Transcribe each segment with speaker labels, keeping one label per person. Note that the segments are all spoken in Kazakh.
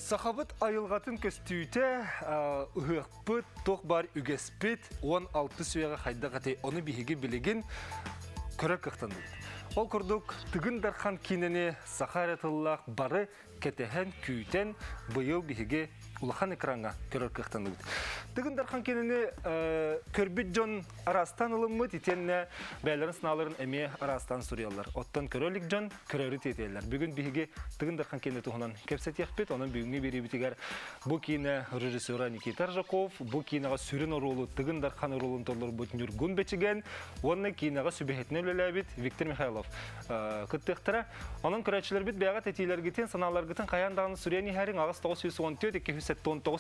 Speaker 1: Сахабыт айылғатын көстүйті ұғықпыт, тоқ бар үгеспіт, 16 сүйеға қайда қатай, оны бейге білеген көрек қықтанды. Ол күрдік түгін дархан кеніне Сахаратыллақ бары кетехен күйтен бұйыл бейге улахан экранға көрек қықтанды. Түгін дархан кеніне көрбіт жон арастан ұлыммыт, етенне бәлерін сыналарын әме арастан сұриялар. Оттан көрелік жон көреріт етелер. Бүгін бейге түгін дархан кеніне тұғынан кепсет еқпет, оның бүгінгі бері бітігер бұл кейіне режиссера Никита Ржаков, бұл кейінеға сүрін оролы түгін дархан оролын торлар бұт нүргін бәчіген, оның кейінеға сүбәхетіне өлеләбет Виктор Михайлов күттіқтірі. Оның көрәтшілер бет бәғат әтейлер гетен, саналар гетен қаяндағын сүрені әрін ағыз 914-219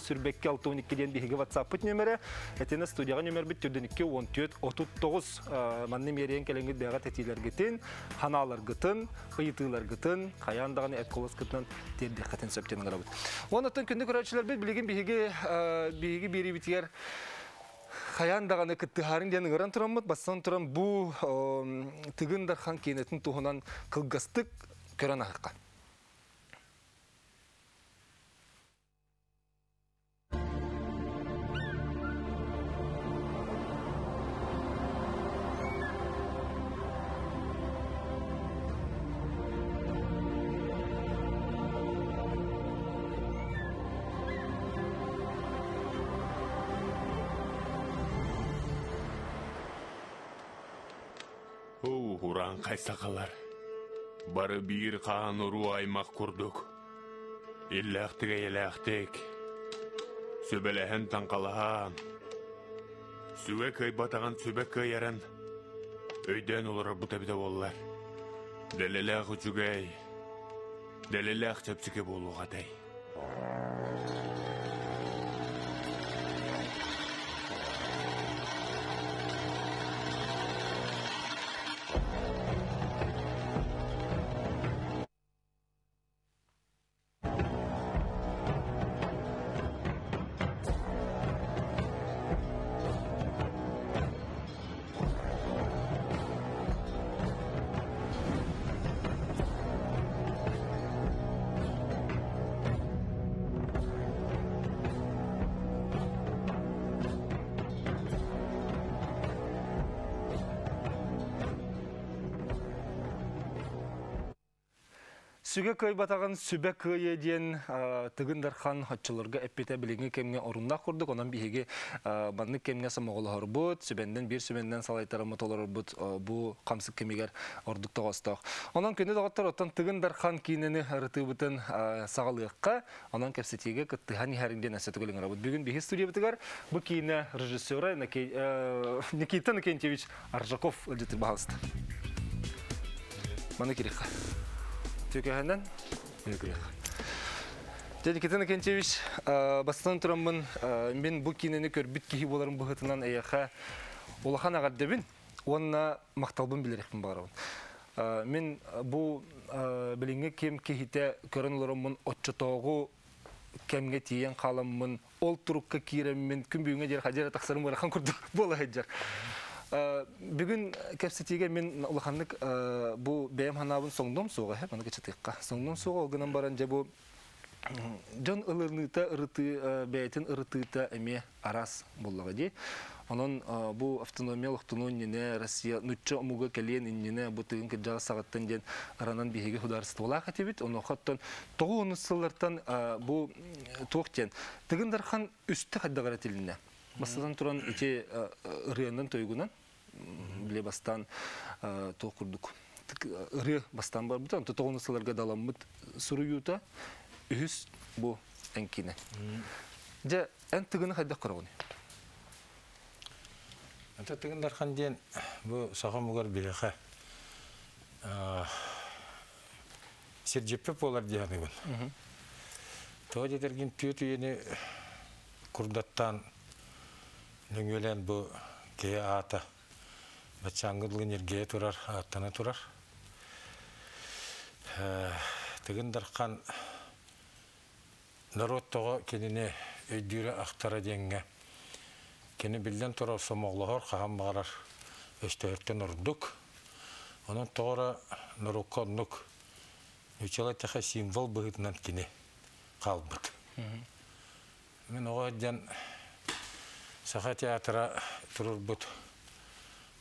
Speaker 1: сүрбәкке 612-ден бейге WhatsApp бұт нөмірі, әтені студияға нөмір біт түрденікке 14-39 манны мерейін кәліңгіт бәғат әтейлер гетен, ханалар гетен, ұйытылар гетен, қаяндағын әтколыз гетен терді қатын сөптен ғара бұт. Онықтың күнді көрәтшілер бет білеген бейге бері бітігер Қаяндағаны күттіғарын дені ғыран тұрамыд, бастан тұрам бұл түгін дархан кенетін тұғынан қылғастық көрін ақыққа.
Speaker 2: Уран қайсақалар. Бары бір қаған ұру аймақ күрдік. Илләқтіге еләқтік. Сөбеләхін таңқалаған. Сүве көй батаған сөбек көй әрін. Өйден олар бұта біде болылар. Дәлеләқ үчігей. Дәлеләқ чәпсіке болуға дәй.
Speaker 1: Сүге көй батаған сүбе көй еден түгін дархан хатчыларға әппеті біліңі кемге орынна құрдық. Онан бейге банны кемге самоғылы ғыр бұд, бір сүбенден салайтарымы толыр бұд, бұл қамсық кемегер ордық тоғыстық. Онан көнді доғаттар оттан түгін дархан кейінені ұрыты бұтын сағалыққа, онан кәпсетеге күттіған әрінден әсеті көлің ғыр бұд. Бүгін бейге студия бұтығар, бұл кейіні режиссера Никита Никентьевич Ржаков үлдетір бағалысты. Маны кереқа. Түйкәһәннән үлгірек. Никита Никентьевич, бастан тұрамын, мен бұл кейінені көрбіт кейі боларын бұғытынан әйеқа олақан ағаддабын, онына мақталбын білерекпін бағарауын. Мен бұл біліңі кем кейіте көрін оларымын отчытоғы кәмге тиен қаламын, ол тұрыққа кейремін, күн бүйіңе дер қадер тақсарым барақан күрді болы әджар. Бүгін кәпсетеге мен ұлықанлық бұл бәйім ханабын соңдым соға, маны кәчетіққа. Соңдым соға олғынан баран жа бұл жон ұлырныта ұрыты, бәйтін ұрытыта әме арас болуға дей. Onun bu автономиялық тұнуыннене Россия нүтчі ұмуға кәлен иннене бұл түгін кәджағы сағаттан ден аранан бейге хударыстығыла қатебет. Оны қаттан тоғы онысылардан бұл тоқтен. Түгін дархан үсті қаддағар әтеліне. Масадан тұран үте ұрыяндан тойгунан біле бастан тоқ күрдік. Ұры бастан бар бұтан, тоғы онысыларға даламыд сұруюта үхіс бұл әнкені. Жа ән түгіні қайдақ қарауыны?
Speaker 3: Түгін дархан ден бұл сағам ұғар білеқі серджеппеп олар deyani gün. Тоғы детерген түйет үйені күрдаттан нөңелен бұл кея ата бәтшаңғыдылын ергея тұрар, аттана тұрар. Түгін дархан народ тоғы кеніне өйдері ақтара денге. Кені білден тұрау сомоғлығыр қаған бағарар өстөйірттен ұрдық. Оның тоғыра нұрыққа ұнық. Үчелай тәқа символ бұғытынан кені қалбыд. Мен оғаджан саха театра тұрырбыт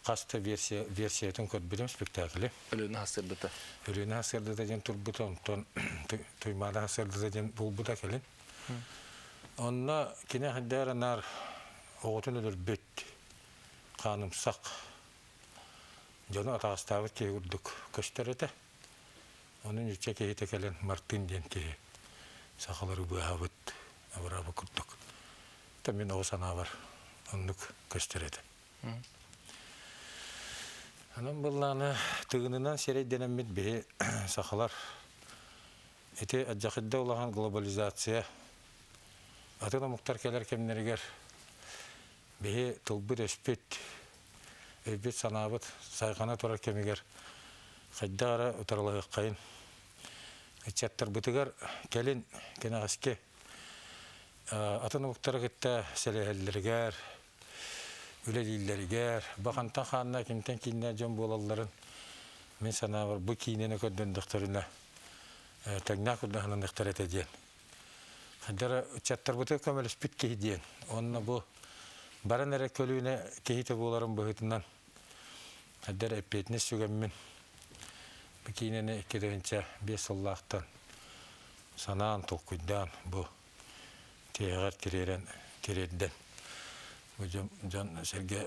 Speaker 3: қасты версиятын көт білім спектаклі.
Speaker 1: Өліні хасырдыта.
Speaker 3: Өліні хасырдыта ден тұрбыт, онтон туймада хасырдыта ден бұлбыта келін. Онна кене хаддары нар оғытын өдір бөт, қаным сақ. Жоны атағыстабыт кей үрдік көштер еті. Оның үтче кейті келін Мартин ден кей сақалары бұғабыт, абырабы күрдік. Мен оғысана бар, онлық көстер еті. Анам бұлланы тұғынынан серейденемет бе сақалар. Эти аджақыдда олаған глобализация. Атына мұқтар келер кемнергер бе тұлбыт өспет, өйбет санабыт, сайқана тұрар кемегер. Қайдағара ұтарылығы қайын. Үтчаттар бұтығар келін кенағаске. Атына мұқтар күтті сәләхәлілергер, үлелейлергер, бақантан қанына кемтен кейіне жон болаларын мен сана бар бұл кейінені көддендіқтеріне тәңна күрдіғынындықтар әтеден. Қайдара үтчаттар бұтығы көмел үспет кейден. Онына бұл баран әрі көлігіне кейті боларын бұғытынан қайдара әппетіне сүгенмен бұл кейінені кедігінші 5 Аллахтан санаан толқыйдан бұл теғар терерден. Жон Серге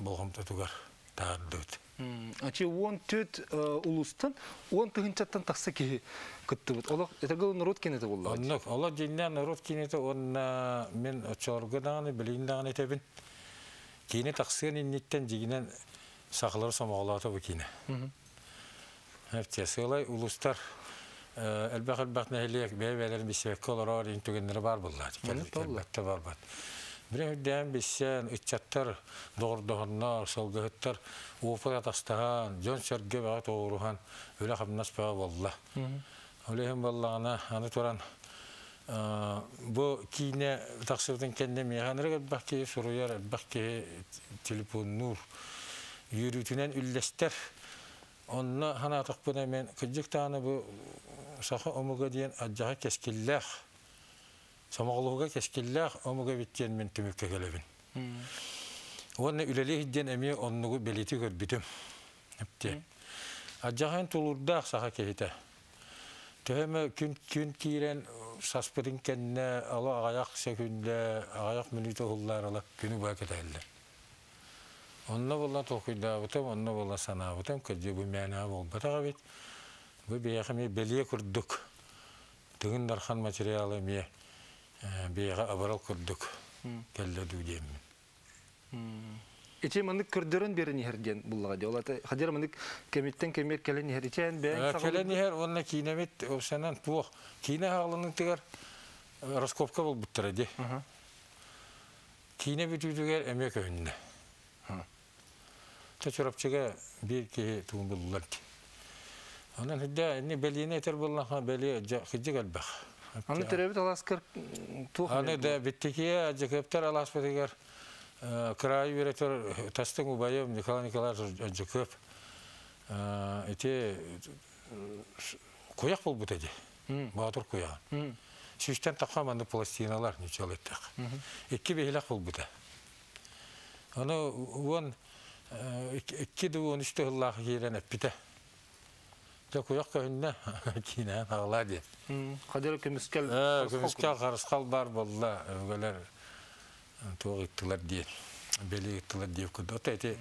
Speaker 3: болғымды тұғар тағырдыд.
Speaker 1: Ачи 14 улустан, 10 тұғынчаттан тақсы кей күтті бұд. Олақ, әтіргіл народ кенеті болды?
Speaker 3: Олақ жиннен народ кенеті, онына мен чорғыдағаны, білейіндағаны етебін. Кейіне тақсығын иннеттен жегінен сақылары самағылаты бұл кейіне. Әптесі олай улустар әлбәқ нәхілек бәйбәлерін бесебекке олар ең түгендері бар бұллады. Әлбәкті бар бад. Бір өйден бесен, үтчаттар, доғырдығыннар, солғығыттар, уыпыда тастаған, жон сөрге бағыт оғыруған, өлі қабынас баға болла. Өлейін боллағына, аны тұран, бұл кейіне тақсырдың кәнде мейханырық әлбәқ кейі сұруяр, әлбәқ кейі телефон нұр, үйрітінен үллестер. Онына ханатық бұна мен күджік тағаны бұл сақы омыға дейін аджаға кескелләқ. Самағылуға кескелләқ омыға біттен мен түмікке келебін. Оны үлелі хидден әме онығы белеті көрбітім. Аджағын тұлырдақ сақа кейті. Төһемі күн кейрен саспырын кәнне алы ағаяқ секунде, ағаяқ минуты ғыллар алы күні ба кетәлі. Онына болла тоқыйда бұтым, онына болла сана бұтым, көзде бұл мәна бол батаға бет. Бұл бейақы ме беле күрдік. Түгін дархан материалы ме бейға абарал күрдік. Кәлі дүйдемін.
Speaker 1: Эче мандык көрдөрөн берен херден буллага ди. Олата хадер мандык кемиттен кемер келен херчен бе.
Speaker 3: Келен хер онна кинемет осанан туох. Кине халының тигер раскопка бол буттара ди. Кине бүтүдүгер эмек өнне. Тачурапчыга бир ки туун буллар. Анан хидда эни белине тер буллаха бели хиджи галбах.
Speaker 1: Аны теребит аласкыр туох.
Speaker 3: Аны да биттикие ажыкептер аласпатыгер край веретер тастың убайым Николай Николаевич ажыкеп. Эти куяк бол бутеди. Батыр куя. Шиштен такаманды пластиналар ничал еттек. Икки бейлак бол бута. Аны он икки дуон үстө Аллах кирен эппите. Жа куяк көнне кине аглади.
Speaker 1: Кадер көмүскел.
Speaker 3: Көмүскел карыскал бар болла. Өлөр тоғы иттілер дейін, бәлі иттілер дейін күді. Ота әте,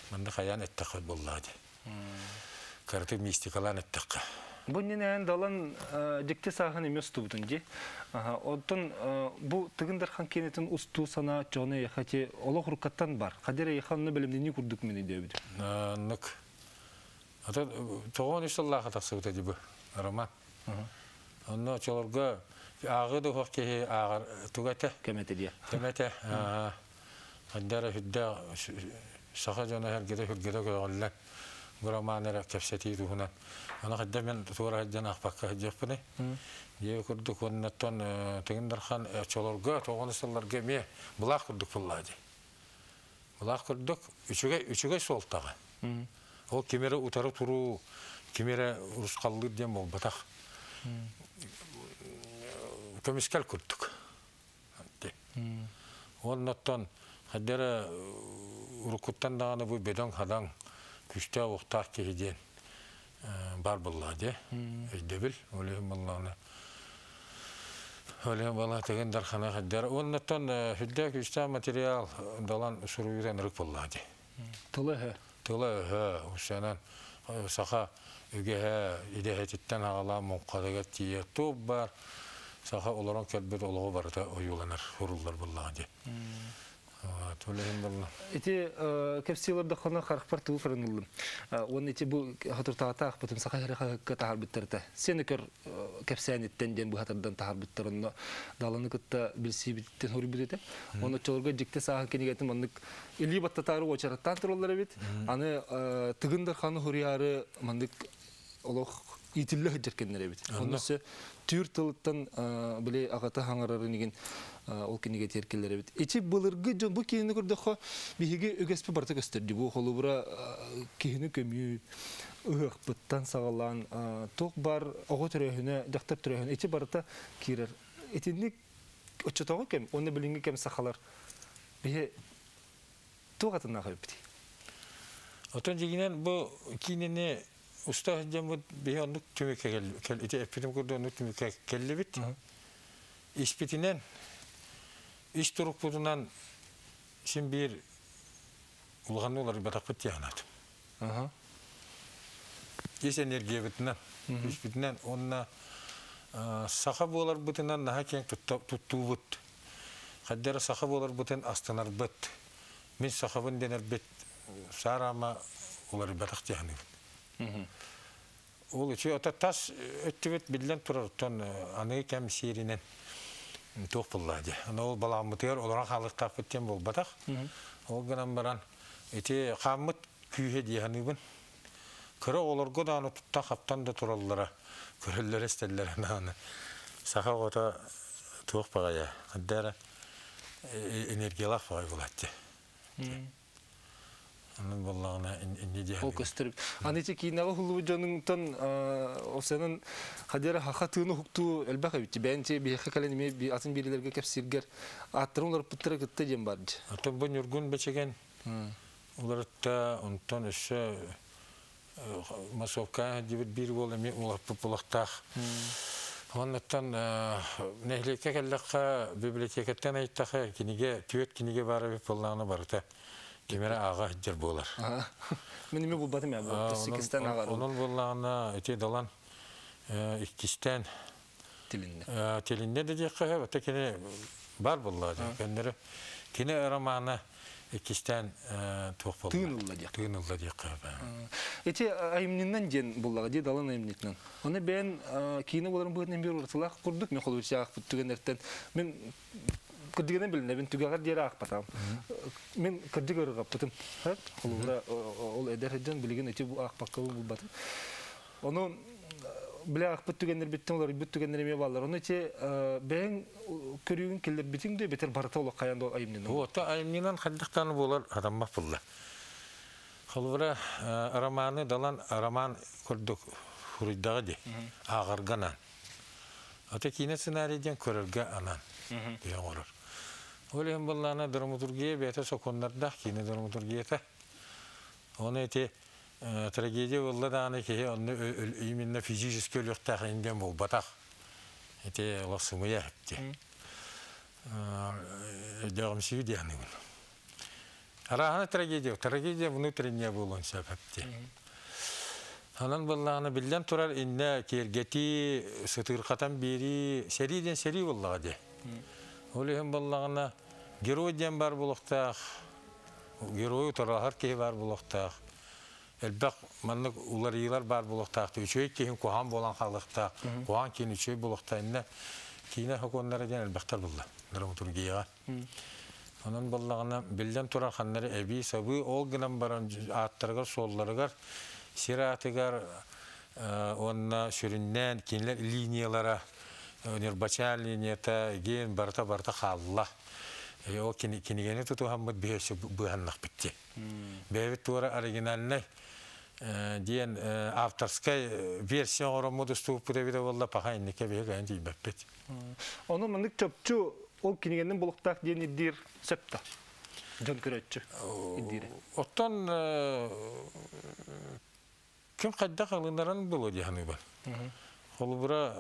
Speaker 3: мында қаян әттіқі болады. Қарты мистикалан әттіқі.
Speaker 1: Бұннен ән далан жекте сағын емес тұбыдың де. Оттың бұл тұғындархан кенетін ұсту сана жоны яқате олық ұрқаттан бар. Қадері яқанны білімдені күрдік мені дөбіді?
Speaker 3: Нүк. Тоғын үшті Аллаға тақсы өтеді бұл, роман. Онны чолырға Ағы да хоқ кеге ағыр тұғаты.
Speaker 1: Кәметі де.
Speaker 3: Кәметі. Қандары хүдді сақа жона әргеді хүргеді көғылі. Бұраманыры кәпсеті тұғынан. Оны қадда мен тұғыр әдден ақпаққа әддеп бұны. Егі күрдік оннаттан тұғындархан чолырға, тоғынысыларға ме бұлақ күрдік бұллады. Бұлақ күрдік үшіге солтағы. Ол кемері ұтары тұру, кемері ұрысқалылыр дем бол батақ. көміскәл күттік. Оннаттан хаддара урукуттан дағаны бұл бедан хадан күшті оқтақ кейден бар бұллады. Өйдебіл, өлейім бұллағына. Өлейім бала теген дархана хаддара. Оннаттан хүлді күшті материал далан сұруйдан ұрық бұллады.
Speaker 1: Тылы хә.
Speaker 3: Тылы хә, ұшанан сақа үге хә, идехететтен ағала мұнқадыға тие топ бар. Саха оларан кәлбет олығы барыда ойыланар, ұрылдар бұллағады. Төлейін бұлна.
Speaker 1: Эти кәпсилерді қана қарықпар тұғы фарынылым. Оны эти бұл қатыртағата ақпытым сақа әріға тағар біттірді. Сені көр кәпсән еттен ден бұл қатырдан тағар біттір. Оны даланы күтті білсей біттен ұры біттеді. Оны чолырға жекте сағын кенегетін мұндық үлі баттатары очараттан тұролар әбет. Аны тұғындар қаны ұрыяры мұндық олық итілі хүджеркендер әбет. Онысы түр тылыттан біле ағаты хаңарары неген ол кенеге теркелер әбет. Эчи бұлырғы жон бұл кейіні көрдіққа бейге өгеспі барты көстерді. Бұл қолы бұра кейіні көмей, ұғық бұттан сағалан, тоқ бар оғы түрәйіні, жақтап түрәйіні. Эчи барыта кейрер. Этінік өтчетоғы кәм, оны білінгі кәм сақалар. Бейге тоқ атына қайып бейді.
Speaker 3: Отын жегінен бұл кейініне уста жамыд бие онлuk tümüke geldi. İti epitim kurdu onluk tümüke geldi bit. İspitinen iş turuk budundan şimdi bir ulğanlı olar batak bit yanat. İş enerjiye bitinden. İspitinen onunla sahab olar bitinden daha keng tuttu bit. Kaddera sahab olar bitinden astanar bit. Min sahabın dener bit sarama olar batak yanat. Ol için o tas ötübet bilen turartan anı kem şiirinen topladı. Ana ol balamıtıyor olarak halık tapıttem bol batak. O günden baran eti kamut kühe diye hanıbın. Kıra olur godanı tutta kaptan da turallara körüller isterler ana. Saha ota toğpaya. Kaddera energiyalar faydalı. Onun bollağına indi diye.
Speaker 1: O gösterip. Anıcı kiyinağı hulu canından o senin kadere hakatını huktu elbette bitti. Bence bir hakaleni bir atın birilerine kapsirger. Atırımlar pıttıra gitti diyeyim barcı.
Speaker 3: Hatta bu nurgun beçegen. Onlar da ondan işte masofka gibi bir volemi olar populakta. Ondan nehlike kellaka biblioteketten ayıttaka kinige tüyet kinige var bir pollağına barıta. Kemere ağa hiccer bolar.
Speaker 1: Benim bu batım ya bu. Sikistan ağa.
Speaker 3: Onun bollağına eti dalan ikisten
Speaker 1: tilinde.
Speaker 3: Tilinde de diye kahve. Tekene bar bollağı. Kendileri kine aramağına ikisten tuğ bollağı.
Speaker 1: Tığınılda diye.
Speaker 3: Tığınılda diye kahve.
Speaker 1: Eti ayımninden jen bollağı diye dalan ayımninden. Onu ben kine boların bu etnen bir ortalığa kurduk. Men kolu çağ püttügenlerden. Men Kırdıgını bilin, ben tügagar diye akpatam. Men kırdıgarı kapatım. Evet, kolumda ol eder hedden bilgin eti bu akpakalı bu batım. Onu bile akpat tügenler bittin olar, bit tügenler mi varlar. Onu eti ben körüğün keller bitin de beter barata ola kayan da ayımnın.
Speaker 3: O ta ayımnından haddıktanı bolar adam mahpulla. Kolumda aramanı dalan araman kurduk huridağı di. Ağırganan. Ata kine senaryodan körülge anan. Diye olur. Öyle bollağına dramaturgiye bete sokonlarda kine dramaturgiyete. Onu eti tragediya bolla da ana ki onu iminne fiziksel ölüktağ inden bol batak. Eti lasımıya hepti. Devamsıyı diyanı bunu. Arahana tragediya внутренняя болон sebepti. Onun bollağına bilden turar inne kergeti sıtırkatan biri seriden seri bollağı de. Öyle bollağına Герой ден бар булуктах, герой торахар ки бар булуктах. Элбек маннык уларыйлар бар булуктах. Үчөй кийин кохан болан халыкта, кохан кийин үчөй булуктайында кийин хоконлары ден элбектер булды. Драматургияга. Анын боллагына билден турар ханнары эби сабы ол гынан баран аттарга солларыгар сиратыгар онна сүрүннен кинлер линиялара нербача линията ген барта халла. O kinigeni tutu hamut bihesi buhannak bitti. Bebet tuara originalne диен авторская версия оромоду ступу да видео болла пахайнеке беган дийбеппет.
Speaker 1: Оны мындык чөпчү ол кинегеннен булуктак диен иддир септа. Жон көрөтчү иддире.
Speaker 3: Оттон ким кайда калындаран боло дияны бар. Холбура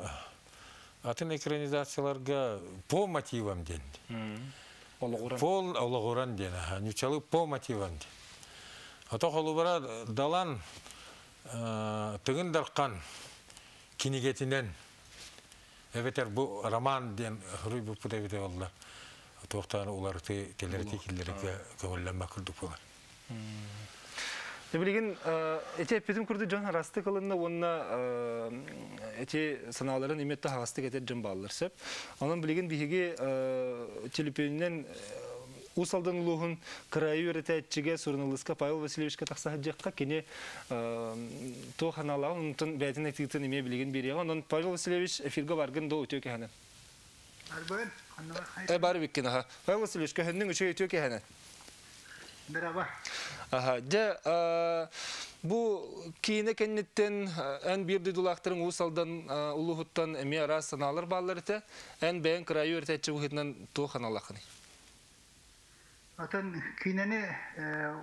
Speaker 3: атын экранизацияларга по мотивам денди. Пол олагуран дена, нючалы по мотивам денди. Ото холбура далан тыгын даркан кинигетинен эветер бу роман ден хруй бу пудевите болла. Тоқтаны оларды телерти киллерге көңілләмә күрдік болар.
Speaker 1: Білген, әте әппетім күрді жон арасты қылынна, онына әте саналарын еметті хағасты кетер жон балылар сөп. Онын білген бігеге телепенінен Усалдан улуғын крайы өреті әтчіге Сурналыска Павел Васильевичка тақсағы жаққа кене тоқ ханалағы, ұнытын бәйтін әктігітін еме білген береға. Онын Павел Васильевич эфирге барғын до өте өке ханан. Бары беккен, аха. Павел Васильевич, көхіннің үші өте өке ханан.
Speaker 4: Merhaba.
Speaker 1: Бұ кейіне кәннеттен ән бірді дұлақтырың Усалдан улуғыттан әме ара саналар балылар еті, ән бәйін крайы өреті әтчі ұғытынан тоқ ханалақыны.
Speaker 4: Atan kineni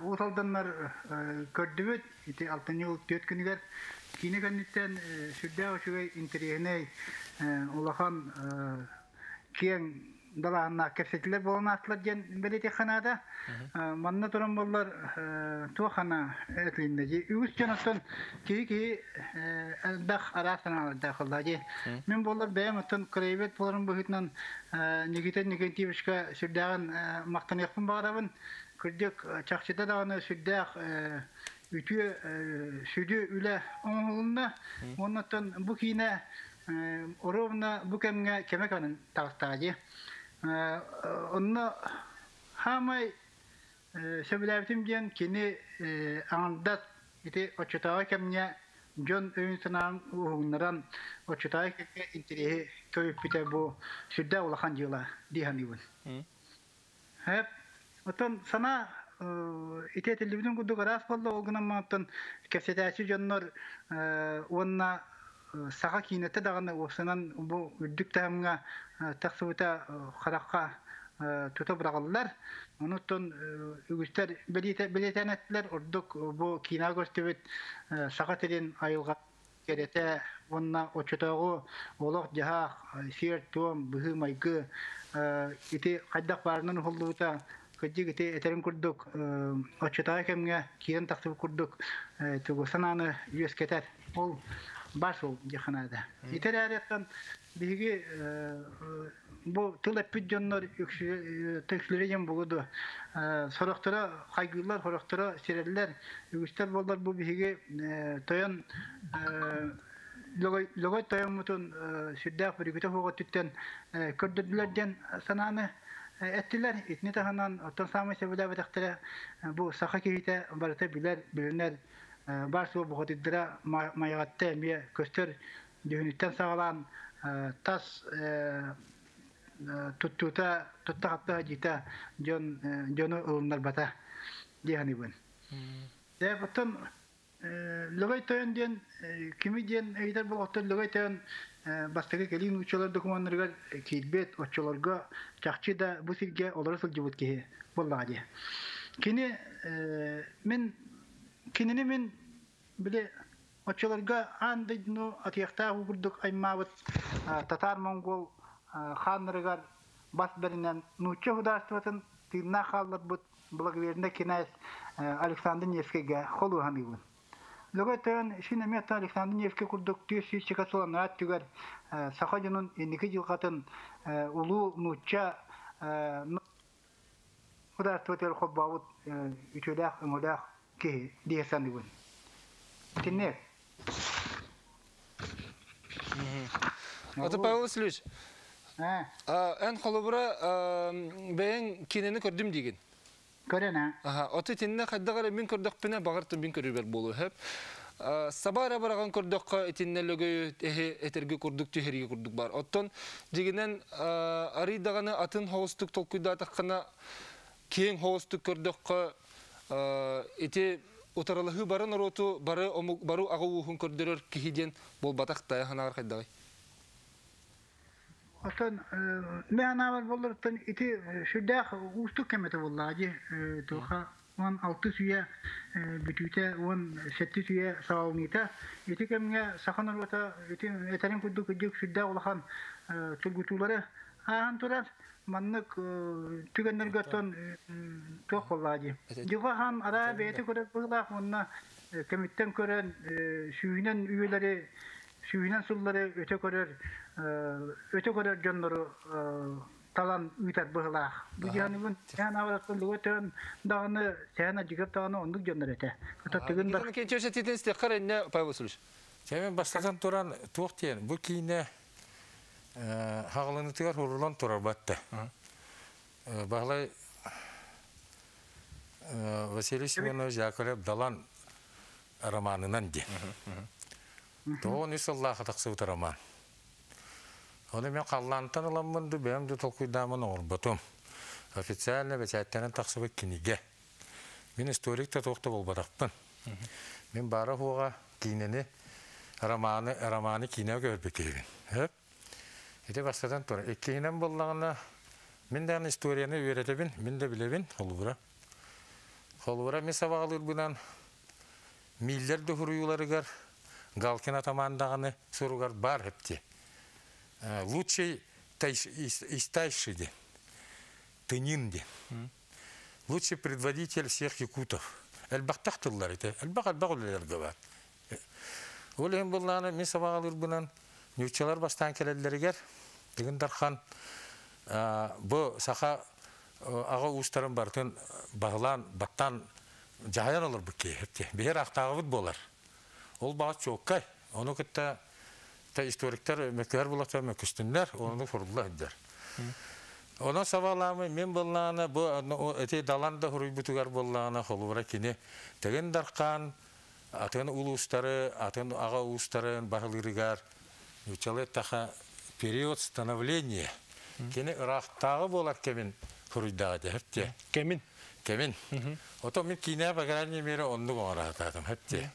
Speaker 4: usaldanlar kördübüt iti 6 yıl 4 günler kine kanitten südde oşuga interiyene ulahan kiyen dalağına kesetler bolanatlar gen belediye kanada manna duran bollar tuğana etlindeci üç canatın ki elbaq arasana daxıldacı men bollar beğenmeten krevet bolların boyutnan negativişka süddeğin maqtan yapın bağırabın kürdük çaqçıda dağını süddeğ ütü südü üle onulunda ondan bu kine orovna bu kemge kemekanın tağıstacı onu hamay söylevtim diyen kini andat iti oçutağı kemge John Öğünsünan uğunlaran oçutağı kemge intirihi köyüp bite bu südde ulağan yıla dihanıyın. Hep otan sana iti televizyon kuduk aras bolda olgunan mağıttan kesetesi Johnlar onna sağa kinete dağını olsanan bu üddük tağımga taqsıvıta xaraqqa tuta bırağılılar. Onutun ügüster beleten ettiler. Orduk bu kina göstebet sağa telin ayılga kerete onna oçutağı oloq jaha sir tuam bıhı maygı iti qaddaq barının holluğuta kıcık iti eterin kurduk oçutağı kemge kiren taqsıvı kurduk tuğusananı yüz keter. Ol Başol yakınada. İterariyattan bilgi bu tılep pidjonlar teksleriyen buludu. Soraktıra kaygılar, soraktıra sireller, yüksel bollar bu bilgi toyan logoy toyan mutun süddak birikte hoğut tütten kördüdülerden sananı ettiler. İtni tahanan otan sami sebele vedaktara bu saka kihite barata bilinler Barsu bu hodidra mayatte mi köster düğünütten sağlan tas tuttuta hatta jita jonu ulunlar bata dihanibun. De batın logay toyan diyen kimi diyen eyder bu otel logay toyan bastaki gelin uçular dokümanlarga kilbet uçularga çakçı da bu silge oları sılcıbıt ki vallahi. Kini kinini min bile açılarga andino atiyakta hukurduk aymavut Tatar Mongol xanlargar basberinden nuçça hudaştıvatın tirna xallar but bulagverinde kinayes Alexander Nevski'ge xolu hanıbın. Logotan şine meta Alexander Nevski kurduk tüysi çıkasolan rahat tüger saxacının 2 yılqatın ulu nuçça hudaştıvatır xobbavut ütülaq umudaq ki diyesanıbın. Tinnek.
Speaker 1: Ata Pavel Vasilyevich. En xolubura beyin kineni kördüm degen.
Speaker 4: Kören ha.
Speaker 1: Aha, ota tinne xaddagara min kördük pene bağırtın bin körüber bolu hep. Sabara baragan kördükka etinne lögöy eterge kördük tüherge kördük bar. Otton degenen ari dagana atın hoğustuk tolkuyda taqqana keyin hoğustuk kördükka eti Отаралыһы барын ороту бару агуухун көрдөрөр кихиден бол батак таяханагар кайдагай.
Speaker 4: Atan men aval bollardan iti şurdak ustu kemete vallahi toha 16 suya bütüte 17 suya sağlamita iti kemge sahanır vata iti eterin kuddu kuduk şurdak olahan çulgutuları han turar manlık tügenler götön çok vallahi. Juga han ara beti kudak bıhlak onna kemitten kören şüyünen üyeleri şüyünen sulları öte kadar canları talan üter bıhlak. Bu canımın sen avratın lügatın dağını sen acıkıp dağını onduk canları öte. Kata tügün
Speaker 1: Giden keçöse titensde karenne payvasılış.
Speaker 3: Hemen başlatan turan tuğ diyen bu kine hağlını tüger hurulan turar battı. Bağlay Vasiliy Simonovich Yakovlev dalan romanından di. Doğun Allah'a taksı bu roman. Onu ben kallantan alamındı, benim de tolkuydamın olbatum. Ofitsialne beçayetlerin taksı bu kinige. Ben historik de toğda bolbarakpın. Ben bara huğa kineni, romanı kine görbekeyin. Hep. Ete başladan sonra. Kinem bollağına, ben de historiyanı öğretebin, ben de bilebin, holubura. Holubura men sabağılır bunan, miller de huruyuları gar, Galkin атамандағаны соругар бар хепте. Лучший истайший ден, тынин ден. Лучший предводитель всех якутов. Әлбақтақтылар ете, әлбақ өлелерге бар. Олем болланы мен сабағалыр бұнан, нүйтшалар бастан келелерігер, деген дархан, бұ сақа аға ұстарын бартын бағылан, баттан жағаян олар бұкке хепте. Бейер ақтағы бұд болар. Ол бағыт жоққай. Оны күтті историктер мәкер болақта мәкістіндер, оны құрылы әддер. Оны сабаламы мен болағына, әте даланда құрый бұтығар болағына қолуыра кені тәген дарқан, атын ұлы ұстары, атын аға ұстарын бағылырығар, үчалы тақа период становления. Кені ұрақтағы болар кемін құрыйдағы де, хепте. Кемін. Ото мен кейіне бағаран емері онды қоңыра атадым, хепте.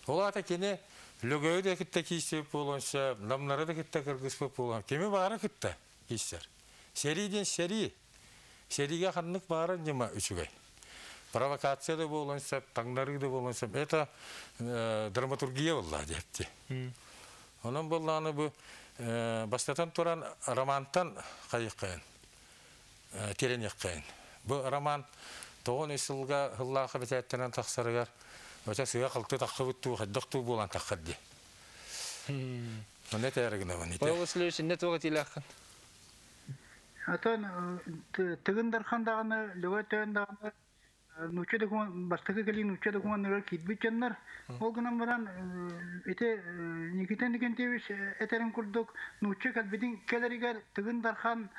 Speaker 3: Олата кені лөгөй де кітті кейсеп болынша, намнары да кітті кіргіспеп болын. Кеме бары кітті кейсер. Сериден сери. Сериге қаннық бары жема үшігай. Провокация да болынша, таңдары да болынша. Это драматургия болла депті. Onun болланы бұл бастатан тұран романтан қайыққайын. Терен еққайын. Бұл роман 9 жылға ғыллақы бетәйттенен тақсарығар. Өте сыға қылты таққы бұтту, қаддықту болан таққырды. Оны тәрігіне бұн.
Speaker 1: Павел Васильевич, не тоғыт илаққан?
Speaker 4: Atan tığın darxandağını, lögetöndağını, nuçe dokuman, bastaki keli nuçe dokuman nörer kitbitcanlar. O günden varan ete Nikiten Dikenteviç eterin kurduk, nuçe kalbidin keleriger tığın darxan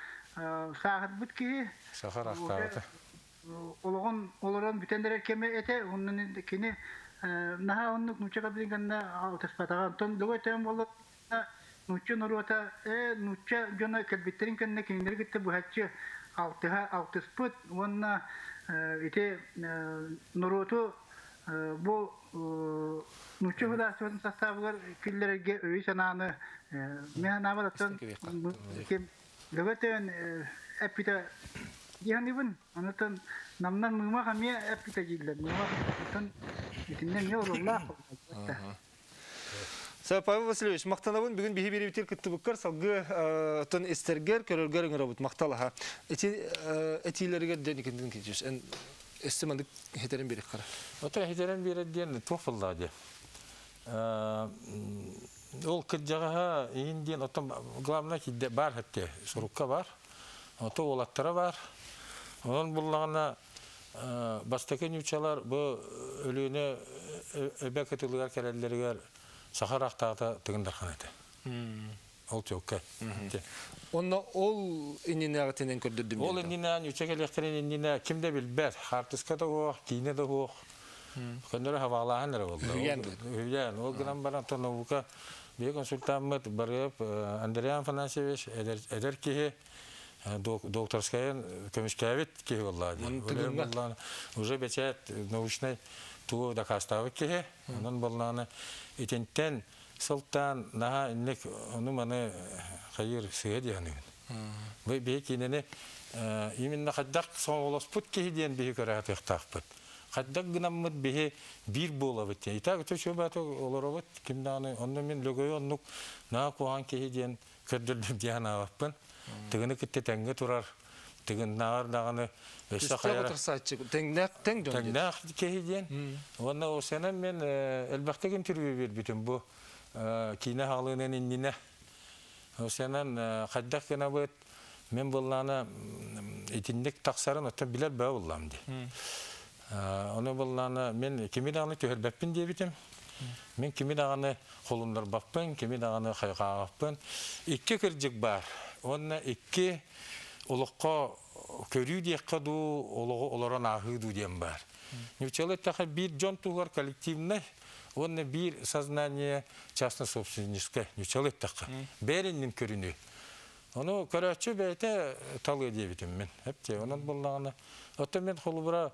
Speaker 4: sağır bitki.
Speaker 3: Sağır aqtağıdı.
Speaker 4: Oloran bitenler keme ete, onun kini naha onluk nuçe kalbidin kanna altıspatağı. Ton lögetön bolu nuçe norota nuçe jona kalbitlerin kanna kinleri gitti bu hatçı altısput. Onun ite norotu bu nuçe hudasının sastavlar killerge öğü sanağını mehanava datan lögetön epite dihanibun anatan namnan mıma kamiye epite jillen mıma anatan itinden ne olurlar.
Speaker 1: Павел Васильевич, мақтанабын бүгін бейі бері бітер күтті бұққар, салғы тұн істергер, көрергер үңір бұд мақталаға. Әтейлерігер дән екендігін кетеш, ән әстімандық хетерін берек қара.
Speaker 3: Ота хетерін берек ден туқфыллады. Ол күрджағаға ең ден, главна кедде бар әпте, сұрыққа бар, ота олаттары бар. Оның бұллағына бастакен үчалар бұл өліні өбәк өтілігер кәрелерігер Сахар ақтағыда тігіндархан еді. Ол чөкке.
Speaker 1: Онна ол иннені ағытенен көрдірдім?
Speaker 3: Ол иннені үчек электрен иннені кімде білбәр. Хартыска да оқ, кейіне да оқ. Көндері хавалағын әрі болды. Үйен. Ол гынан баран тоновука бей консультамыд барып Андреян Фанасьевич әдер кейі докторскайын көмішкәвет кейі олады. Уже бәчәт научный туу да кастабы кеhe. Онон болланы итенттен сылтан наha иннек onu маны хайыр сыга дияны. Бе кинене именно хаддак соолоспут кеhe диен бе көрәтек тақпыт. Хаддак гынаммыт бе бир болабыт. Итак төшөбаты олоробыт кимданы онны мен лөгөй оннук на куан кеhe диен көрдүлдүп диан аваппын. Тыгыны китте тәңге турар. Тыгын нагар даганы өсө кайра. Тәңнәк кеhe диен. Онны осенен мен элбәктәге интервью бербитим бу. Кина халынын иннине. Осенен хаддак гына бит мен булланы итиндек таксарын оттан билер ба буллам ди. Оны булланы мен кимиданы төһөрбәппин дебитим. Мен кимиданы колундар баппын, кимиданы хайгагаппын. Икки кирҗик бар. Онна икки улукка көрүү диякка ду олорон ахыду дем бар. Ничелет таха бир жон тугар коллективне он бир сознание частно собственническое ничелет таха. Бериннин көрүнү. Оны көрөчү бете талы дебитим мен. Хепте онун буллаганы. Отто мен холубура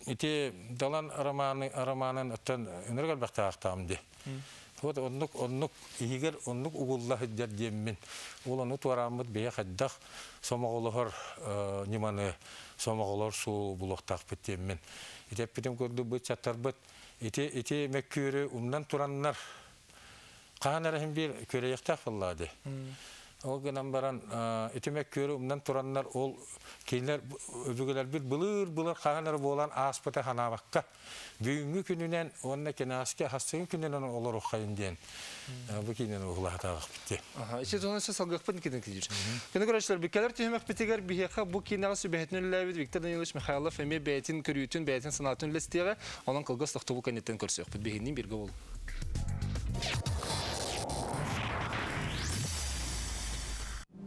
Speaker 3: ити далан араманын оттан энергал бактаактам ди. Вот оннук игер оннук угулла хиддер деммен. Ол ону туарамыт бее хаддах сомоголор ниманы сомоголор су булоктак битеммен. Итеппитим көрдү бу чаттарбыт. Ити меккүрү умнан тураннар. Каанарахим бир көрөйөктак буллады. Ол гынан баран ити меккүрү умнан тураннар ол кейлер өбүгөлөр бир былыр каанар болан аспыта ханабакка. Бүгүнгү күнүнөн онна кенаске хастыгын күнүнөн олор окайын ден. Бу кинен углатагык битти.
Speaker 1: Иши жонасы салгыкпын киден кидир. Кene көрөчлөр бикелер түймөк битигер бихека бу кинага сүбөтүнүн лебит Виктор Данилович Михайлов эми бетин көрүтүн бетин санатын лестеге анын кылгыс токтубу канеттен көрсөк. Бигинин бирге бол.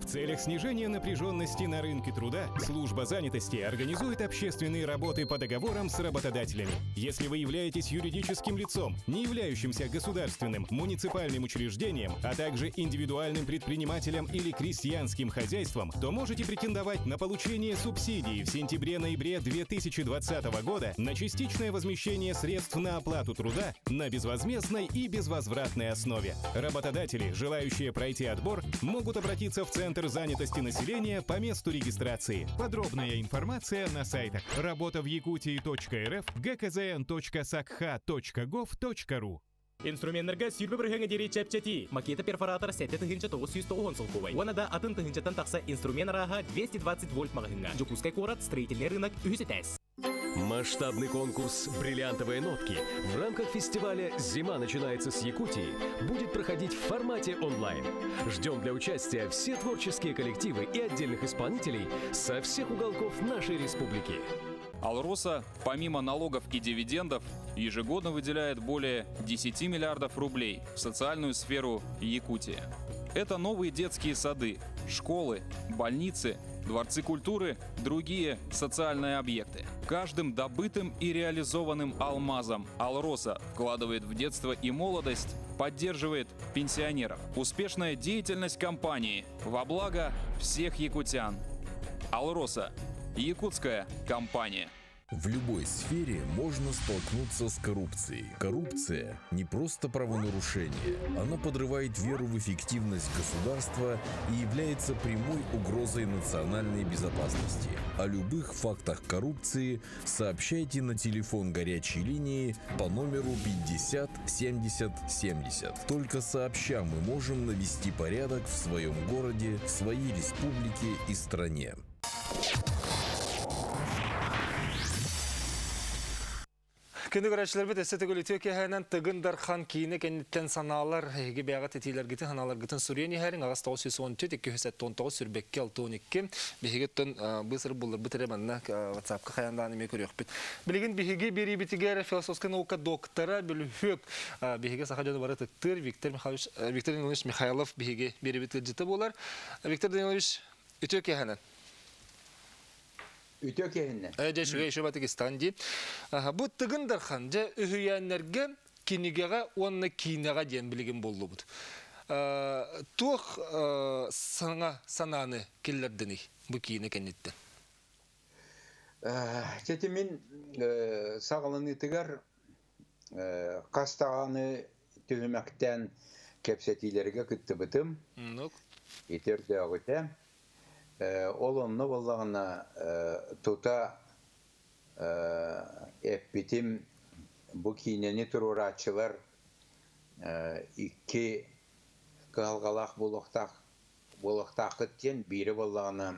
Speaker 5: В целях снижения напряженности на рынке труда служба занятости организует общественные работы по договорам с работодателями. Если вы являетесь юридическим лицом, не являющимся государственным, муниципальным учреждением, а также индивидуальным предпринимателем или крестьянским хозяйством, то можете претендовать на получение субсидий в сентябре-ноябре 2020 года на частичное возмещение средств на оплату труда на безвозмездной и безвозвратной основе. Работодатели, желающие пройти отбор, могут обратиться в Центр занятости населения по месту регистрации. Подробная информация на сайтах работавьякутии.рф, gkzn.sakha.gov.ru.
Speaker 6: Инструменттерге сүрбе биргәнгә дире чәпчәти. Макета перфоратор 7-990 сылкувай. Вона да атын тыгынчатан такса инструмент рага 220 вольт магазинга. Жукускай корат строительный рынок үсетәс.
Speaker 7: Масштабный конкурс «Бриллиантовые нотки» в рамках фестиваля «Зима начинается с Якутии» будет проходить в формате онлайн. Ждем для участия все творческие коллективы и отдельных исполнителей со всех уголков нашей республики.
Speaker 8: «Алроса» помимо налогов и дивидендов ежегодно выделяет более 10 миллиардов рублей в социальную сферу Якутии. Это новые детские сады, школы, больницы, дворцы культуры, другие социальные объекты. Каждым добытым и реализованным алмазом «Алроса» вкладывает в детство и молодость, поддерживает пенсионеров. Успешная деятельность компании во благо всех якутян. «Алроса» – якутская компания.
Speaker 9: В любой сфере можно столкнуться с коррупцией. Коррупция не просто правонарушение. Она подрывает веру в эффективность государства и является прямой угрозой национальной безопасности. О любых фактах коррупции сообщайте на телефон горячей линии по номеру 50 70 70. Только сообща мы можем навести порядок в своем городе, в своей республике и стране.
Speaker 1: Кені көрәшілер бет әсеті көлітеу кәйінен тұғындар қан кейіні кәнеттен саналар әйгі бәға тетейлер гітін, ханалар гітін сүрені әрін ағас 914-219 сүрбекке 612 бігігеттен бұсыр бұлыр бұтыреманна ватсапқа қаяндан еме көрек бет. Білеген бігіге бері бітігер философская наука доктора біліхөк бігіге сақа жаны бары тұқтыр Виктор Данилович Михайлов бігіге бері бітігер жыты болар. Виктор Данилович, үтеу кәйінен.
Speaker 10: Ütök yerine.
Speaker 1: Şuraya şu Pakistan'da. Bu tıgındır xanca ühüyenlerge kinigega onunla kinaga diyen bilgin boldu bu. Tuğ sananı killerden bu kine kennetten.
Speaker 10: Жетимин сағылынытығар қастағаны түгімәктен кепсетилерге күтті бітім. Етерді ағыта. Ол онны болағына тұта әппетім бұл кейнені тұруратшылар икки қалғалақ болықтақыттен бері болағына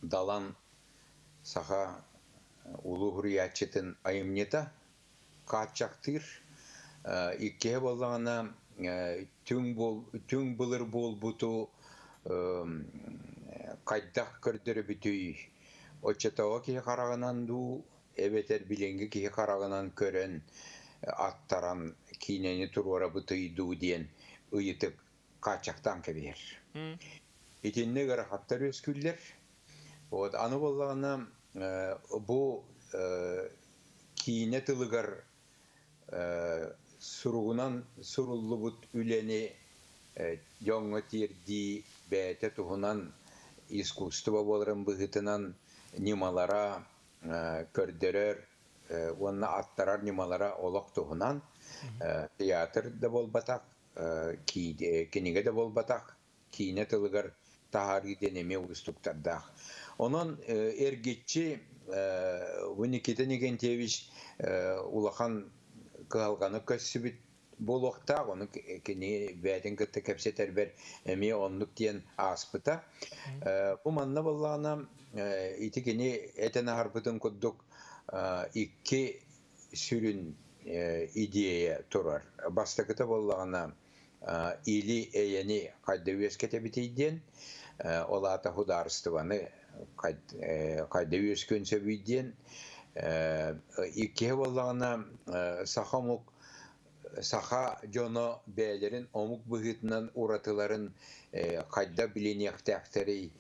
Speaker 10: далан саха улу хуриятчытын айымнета качактыр икке болағына түң бұлыр бол бұту қайдақ көрдірі бүтүй отчатауға кей қарағынан ду әбетер біленгі кей қарағынан көрін аттаран кейнені тұруара бұтый ду ден ұйытып качақтан кебер. Итінне ғарақаттар өскүлдер. Аны болағына бұл кейіне тылығар сұруғынан сұрулы бұт үлені жоңы терді бәйті тұғынан искусство болырын бұғытынан немалара көрдерер, онына аттарар немалара олық тұғынан театр да болбатақ, кенеге де болбатақ, кейіне тылығар тағары денеме ұстықтардақ. Onun ergetçi Nikita Nigentevich улахан қалғаны көссібіт бұл оқтақ, оны кені бәдін күтті кәпсетер бәр әме онлық дейін аспыта. Бұл манна болағына иті кені әтін ағарбытын күддік икки сүрін идея тұрар. Бастықыты болағына или әйені қайды өскеті бітейден, олата хударыстываны қайды өскөн сөбейден, икке болағына саха жоно бәлерін омук бұғытынан ұратыларын қайда біленектәқтері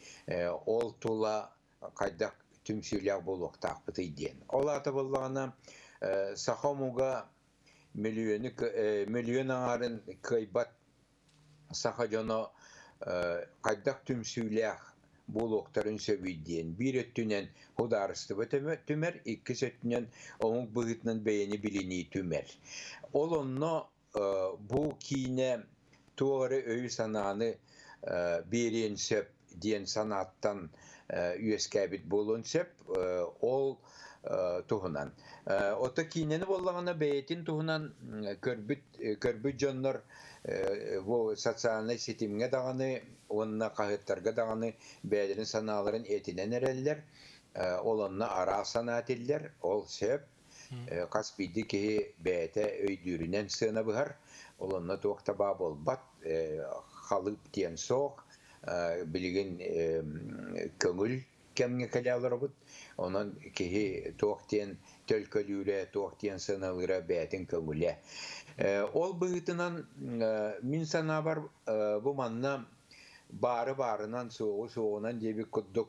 Speaker 10: ол тула қайда түмсүйләк болуқтақ бұтыйден. Ол аты болағына саха омуға миллион аңарын қайбат саха жоно қайдақ түмсүйләк болуқтарын сөбейден. Bir өттінен хударыстыбы түмер, ikki сөттінен омук бұғытынан бәйені білені түмер. Ол онно бұл кейіне туғыры өй сананы берен сөп ден санаттан үйескәбіт болуын сөп, ол тұғынан. Ота кейінені болағына бәйетін тұғынан көрбіт жонлар социальный сетімге дағаны, онына қағыттарға дағаны бәйдерін саналарын етінен әрелер, ол онына ара санателер, ол сөп, Қаспиді кеге бәйті өйдүрінен сына бұғар, ол онына тоқтаба болбат, қалып тен соқ, білген көңіл кәмге кәлялар бұд, онын кеге тоқтен төлкөлүлі, тоқтен сыналыра бәйтін көңілі. Ол бұғытынан min сана бар бұманна бары-барынан соғынан дебі күддік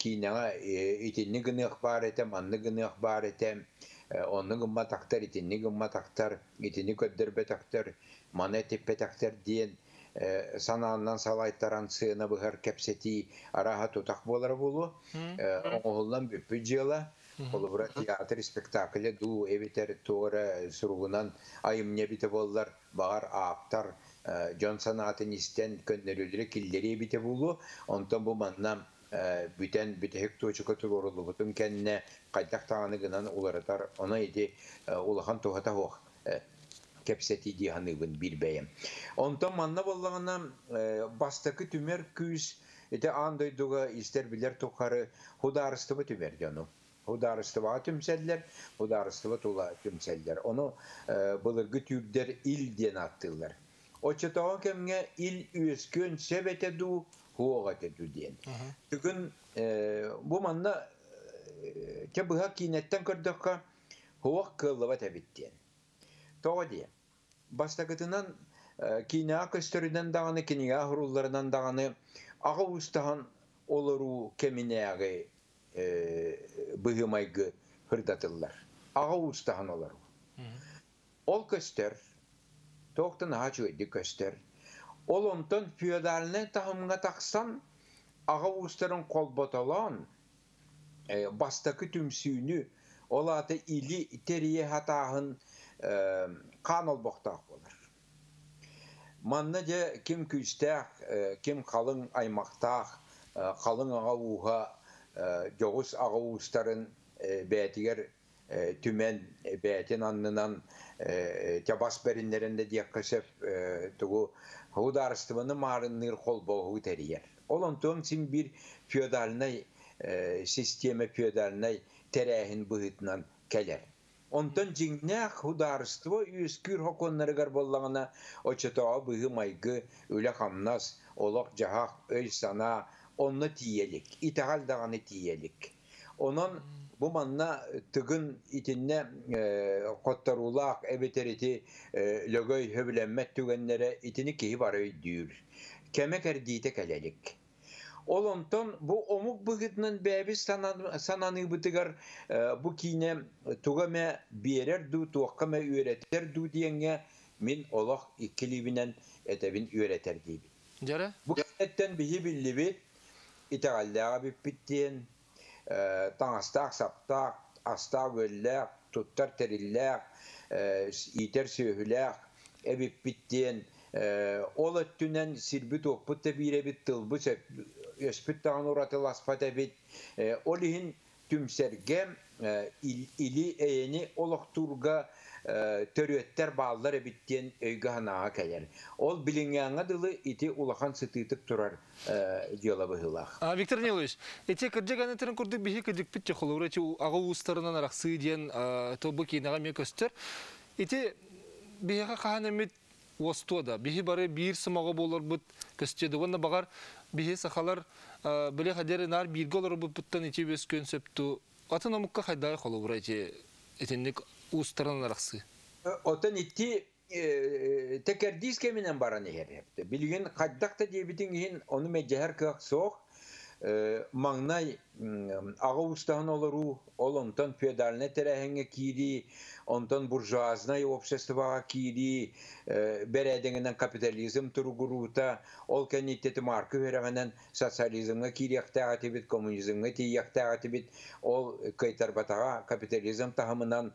Speaker 10: кейінеға итінні гынық бар етем, анны гынық бар етем, onun gımmataqtar, itinni gımmataqtar, itinni köddürbetaqtar, mana teppetaqtar diyen sanağından salaytaran sığına bıhar kepseti araha tutaq bolar bulu. Oğullan büpü jela, olubra teatr spektakle du eviter toğra surugunan ayım ne bite bollar, bağar ağaptar, John sanatın isten könnelülere killeri bite bulu. Ondan bu manna bütün hekto çıkatır orulu bütün kendine kaydak tağını gınan ularatar ona edi ulahan tohata hoğ kepseti dihanıgın bir beyim. Ondan manna bollağına bastakı tümer küs ete andayduğa ister bilir tokarı hudarıstıva tümer canım. Hudarıstıva tümseller, hudarıstıva tula tümseller. Onu bılırgı tübder il diyen attılar. O çatağa kemge il üyeskön sebete du hoğat edu diyen. Tükün bu manna kebıha kinetten kırdıkka hoğak kıllıva tebit diyen. Toğa diyen. Bastakıtından kina köstörüden dağını, kina hurullarından dağını ağa ustahan oluru kemineğe bıhımaygı hırdatırlar. Ağa ustahan oluru. Ol köstör toğdan hacı ödü köstör. Ol ondan feodaline tahımına taksan ağa ustarın kolbotalan bastaki tümsüğünü olatı ili teriye hatahın kan olboktaq olur. Mannaca kim küstaq, kim kalın aymaqtaq, kalın ağa uha, joğuz ağa uğustarın betiger tümen betin anlınan tabas berinlerinde diyakasep tuğu hudarıstıvanı marınır kolboğu teriyer. Olantığım için bir feodalnay sisteme feodalnay terehin bıhıtından keler. Ondan cinnah hudarıstıva yüzkür hokonları garbollağına o çatağı bıhı maygı öyle hamnas, olak cahak, öy sana onunla tiyelik, ithal dağını tiyelik. Onun bu manna tıgın itinne kottarulak, ebeteriti lögöy höbülenmet tügenlere itini kehi var öydüğür. Kemek erdiyte kelelik. Olonton bu omuk bıgıtının bebi sananı bıtıgar bu kine tugame birer du, tuakkame üreter du diyenge min olak ikilibinen etebin üreter gibi.
Speaker 1: Jara?
Speaker 10: Bu kinetten bihi billi bit, itagallığa bittiyen, tangastak, saptak, astak göller, tuttar teriller, iter söhüller, ebip bittiyen, olat tünen sirbit okput da bire bit tılbı öspüt dağın oratı lasfata bit, olihin tümsergem, ili eyeni olakturga törüyetter bağları bittiyen öyge hanağa keler. Ol bilingeğine dılı iti ulakan sıtıtıp turar diyola bıhılaq.
Speaker 1: Viktor Niloviç, ete kırcak anetlerin kurdu bihi kıcık bitçe kolur. Ete ağa uğuslarından arak sığdiyen tobu kinağa me köster. Ete bihi kahanemit vostoda. Bihi bari bir sımağı bolur bud köstedi. Onda bağır bihi sakalar böyle kaderi nar bilgi olur buttan ete bez könseptu. Atın amukka haydaya kolur ete etenlik uğuslarından arak sığ.
Speaker 10: Otan iti teker diskeminen baranı her hepte. Bilgin kaddakta diye bitin onu mecehar kıyak soğuk. Magnay ağa ustahın oluru, ondan feodalne terehenge kiri, ondan burjuaznay обществоға kiri, beredeninden kapitalizm turuguruta, ol keniteti markı verenen sosyalizmga kiri yaktağıtı bit, komünizmga ti yaktağıtı bit, ol kaytar batağa kapitalizm tahımından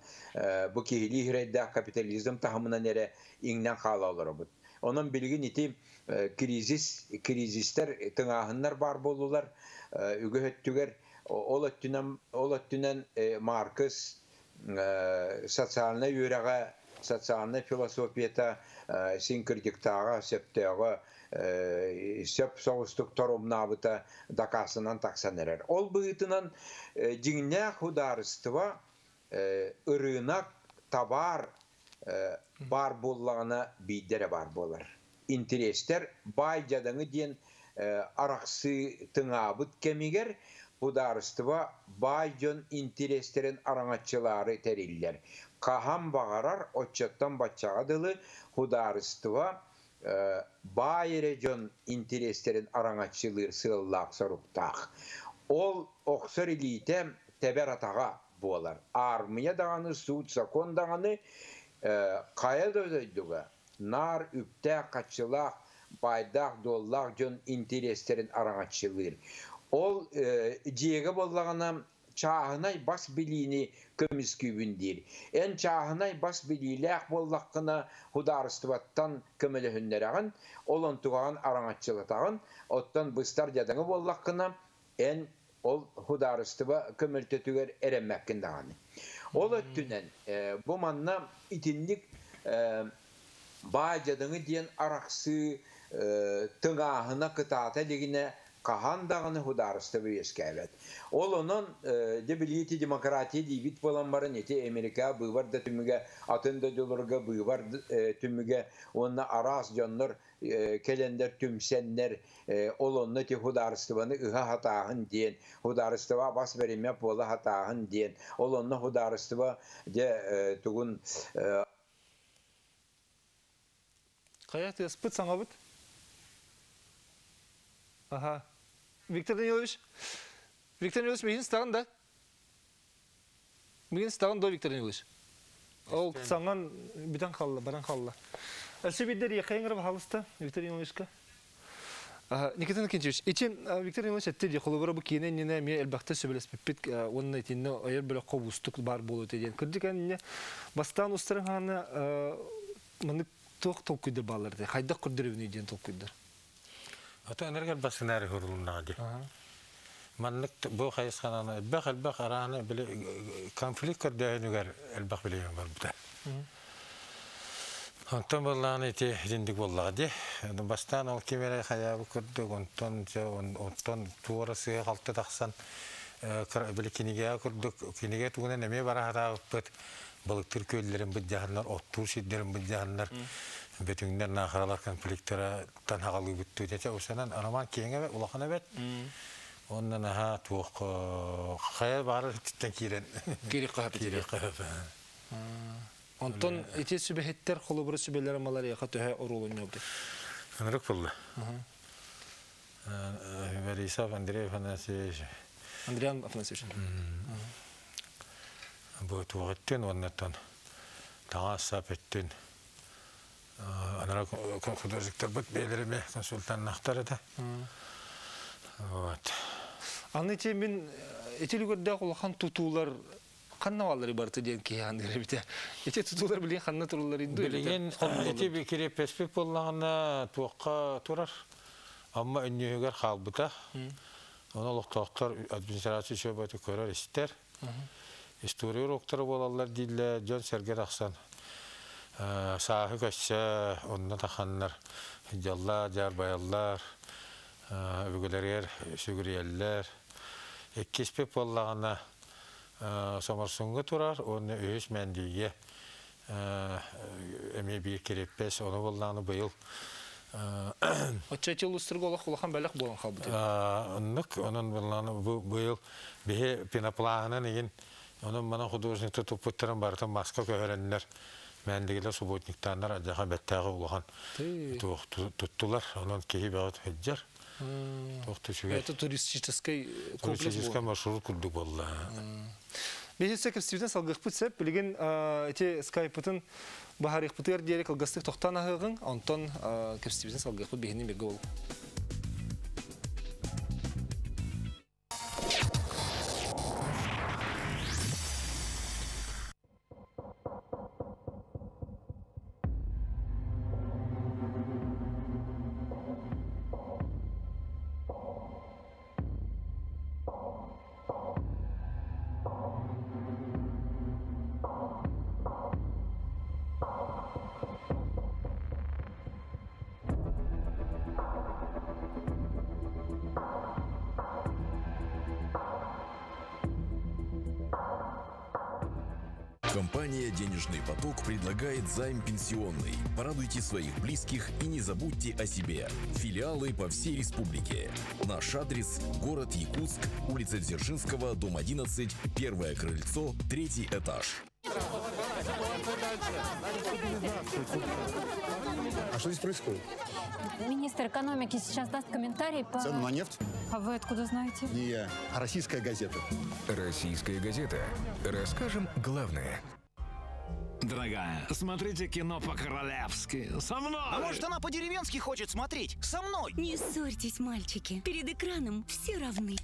Speaker 10: bu kihili hireyde kapitalizm tahımından ere ingnen kala olur bu. Onun bilgin iti krizisler tınahınlar bar bolular, ügöhöttüger, olattünen Marx, sosyalne yüreğe, sosyalne filosofiyata, sinkirtiktağa, septeğe, söp soğustuk torumnabıta dakasından taksan erer. Ol bıhıtınan cinne hudarıstıva ırığına tabar bar bollağına bidere bar bolar. İnteresler baycadanı diyen araksı tınabıt kemiger hudarıstıva baycan intereslerin aranatçıları teriller. Kaham bağırar oçattan başağı dılı hudarıstıva bayrecan intereslerin aranatçıları sığıllak soruktağ. Ol oksar ilite teber atağa bolar. Armiya dağını, suud sakon dağını kaya dözüydüğü nar üpte kaçılak baydak dollak jön intereslerin aranatçılığı. Ol ciyege bollağına çağınay bas biliğini kömüs kübündir. En çağınay bas biliğiyle bollağına hudarıstıvattan kömele hünlerağın, olun tuğağın aranatçılıtağın, ottan bıstar jadını bollağına en ol hudarıstıva kömültetüger eremmekkinden. Ol öttünen bu manna itinlik bağcadını diyen araksı tığahına kıtata ligine kahan dağını hudarıstıva yeskayvet. Ol onun debiliyeti demokratiya dibit bolanların eti Amerika bıvar da tümüge atında dolurga bıvar tümüge onunla aras canlar kelender tümsenler olonla ti hudarıstıvanı ıha hatağın diyen hudarıstıva bas verim yap ola hatağın diyen olonla hudarıstıva de tuğun
Speaker 1: Kayat yaspıt sana bıt. Aha. Viktor Danilovich. Viktor Danilovich begin stağın da. Begin stağın da Viktor Danilovich. Ol sangan biten kallı, baran kallı. Әлсі беддер еқайын ғырып халысты, Виктор Ивановичка. Никита Никитич, Виктор Иванович әтті қолыбыры бұл кейінен нені мен әлбақты сөбелеспеппет, оның әйтінні айыр бөлі қобустық бар болу өтеден. Күрдік әніне бастан ұстырың ғаны мұны тоқ толкүйді балырды. Қайдақ күрдірі дейден толкүйдір?
Speaker 3: Ата энергия басынары хөрүлнәди. Маннык бу хайсхананы әлбәк араны биле конфликт көрдәнүгәр әлбәк билеген бар бута. Онтон болланы те диндик боллагы. Бастан ал кемере хаябы көрдүк, онтон туурасы калты таксан биле киниге көрдүк, киниге тугуна неме бара хатабыт. Балыктыр көйлерин бу жаһаннар, оттур шиддерин бу жаһаннар. Бетиңдер нахаралар конфликттера танхагалы бүттү дече осанан араман кеңе улахана бет. Оннан аха тук хая бары титтен кирен.
Speaker 1: Кири кахап. Онтон эти сүбехеттер холобры сүбелер малар яка төһә орулун ябды.
Speaker 3: Анрык булды. Борисов Андрей Афанасьевич.
Speaker 1: Андриан Афанасьевич.
Speaker 3: Бу тугыттен оннан тага сапеттен. Анара художниктер бит белереме консультант нахтарыда. Вот.
Speaker 1: Аны темен этилгөрдә кулхан тутулар каннаваллары бар теден кияндыр бите. Эти тутулар билен ханна турулар инде.
Speaker 3: Билен эти бекере перспектив боллагына туакка турар. Амма өннөгөр халбыта. Аны локтоктор администрация шөбөтө көрөр истер. История уроктору болалар диле Жон Сергей Аксан. Сахы көшсө, онна таханнар, жаллар, жарбаяллар, үгілерер, сүгірияллар. Еккеспек боллағына сомарсыңғы тұрар, оны өз мәндіге әме бір кереппес, оны боллағына бұйыл.
Speaker 1: Отча тел ұстырғы олақ олақан бәлік болан қалбыды?
Speaker 3: Онық, оның боллағына бұйыл бейе пеноплағынан еген, оның мана художникті тұппыттырын бартын маска көйеренлер. Мәндегілер субботниктандар ажаға бәттәғі ұлған тұттылар, оның кейі бәғыт өджер.
Speaker 1: Это туристический
Speaker 3: маршрут күрдік болды.
Speaker 1: Бейсесі кірістівден салғық бұтсеп, білген скайпытын бағарық бұтыр дерек алғастық тоқтан ағығын, онтон кірістівден салғық бұт бейінен бергі ол.
Speaker 9: Компания «Денежный поток» предлагает займ пенсионный. Порадуйте своих близких и не забудьте о себе. Филиалы по всей республике. Наш адрес – город Якутск, улица Дзержинского, дом 11, первое крыльцо, 3-й этаж.
Speaker 11: А что здесь происходит?
Speaker 12: Министр экономики сейчас даст комментарий по...
Speaker 11: Цену на нефть?
Speaker 12: А вы откуда знаете?
Speaker 11: Не я, а российская газета.
Speaker 13: Российская газета. Расскажем главное.
Speaker 14: Дорогая, смотрите кино по-королевски. Со мной!
Speaker 15: А может, она по-деревенски хочет смотреть? Со мной!
Speaker 16: Не ссорьтесь, мальчики. Перед экраном все равны.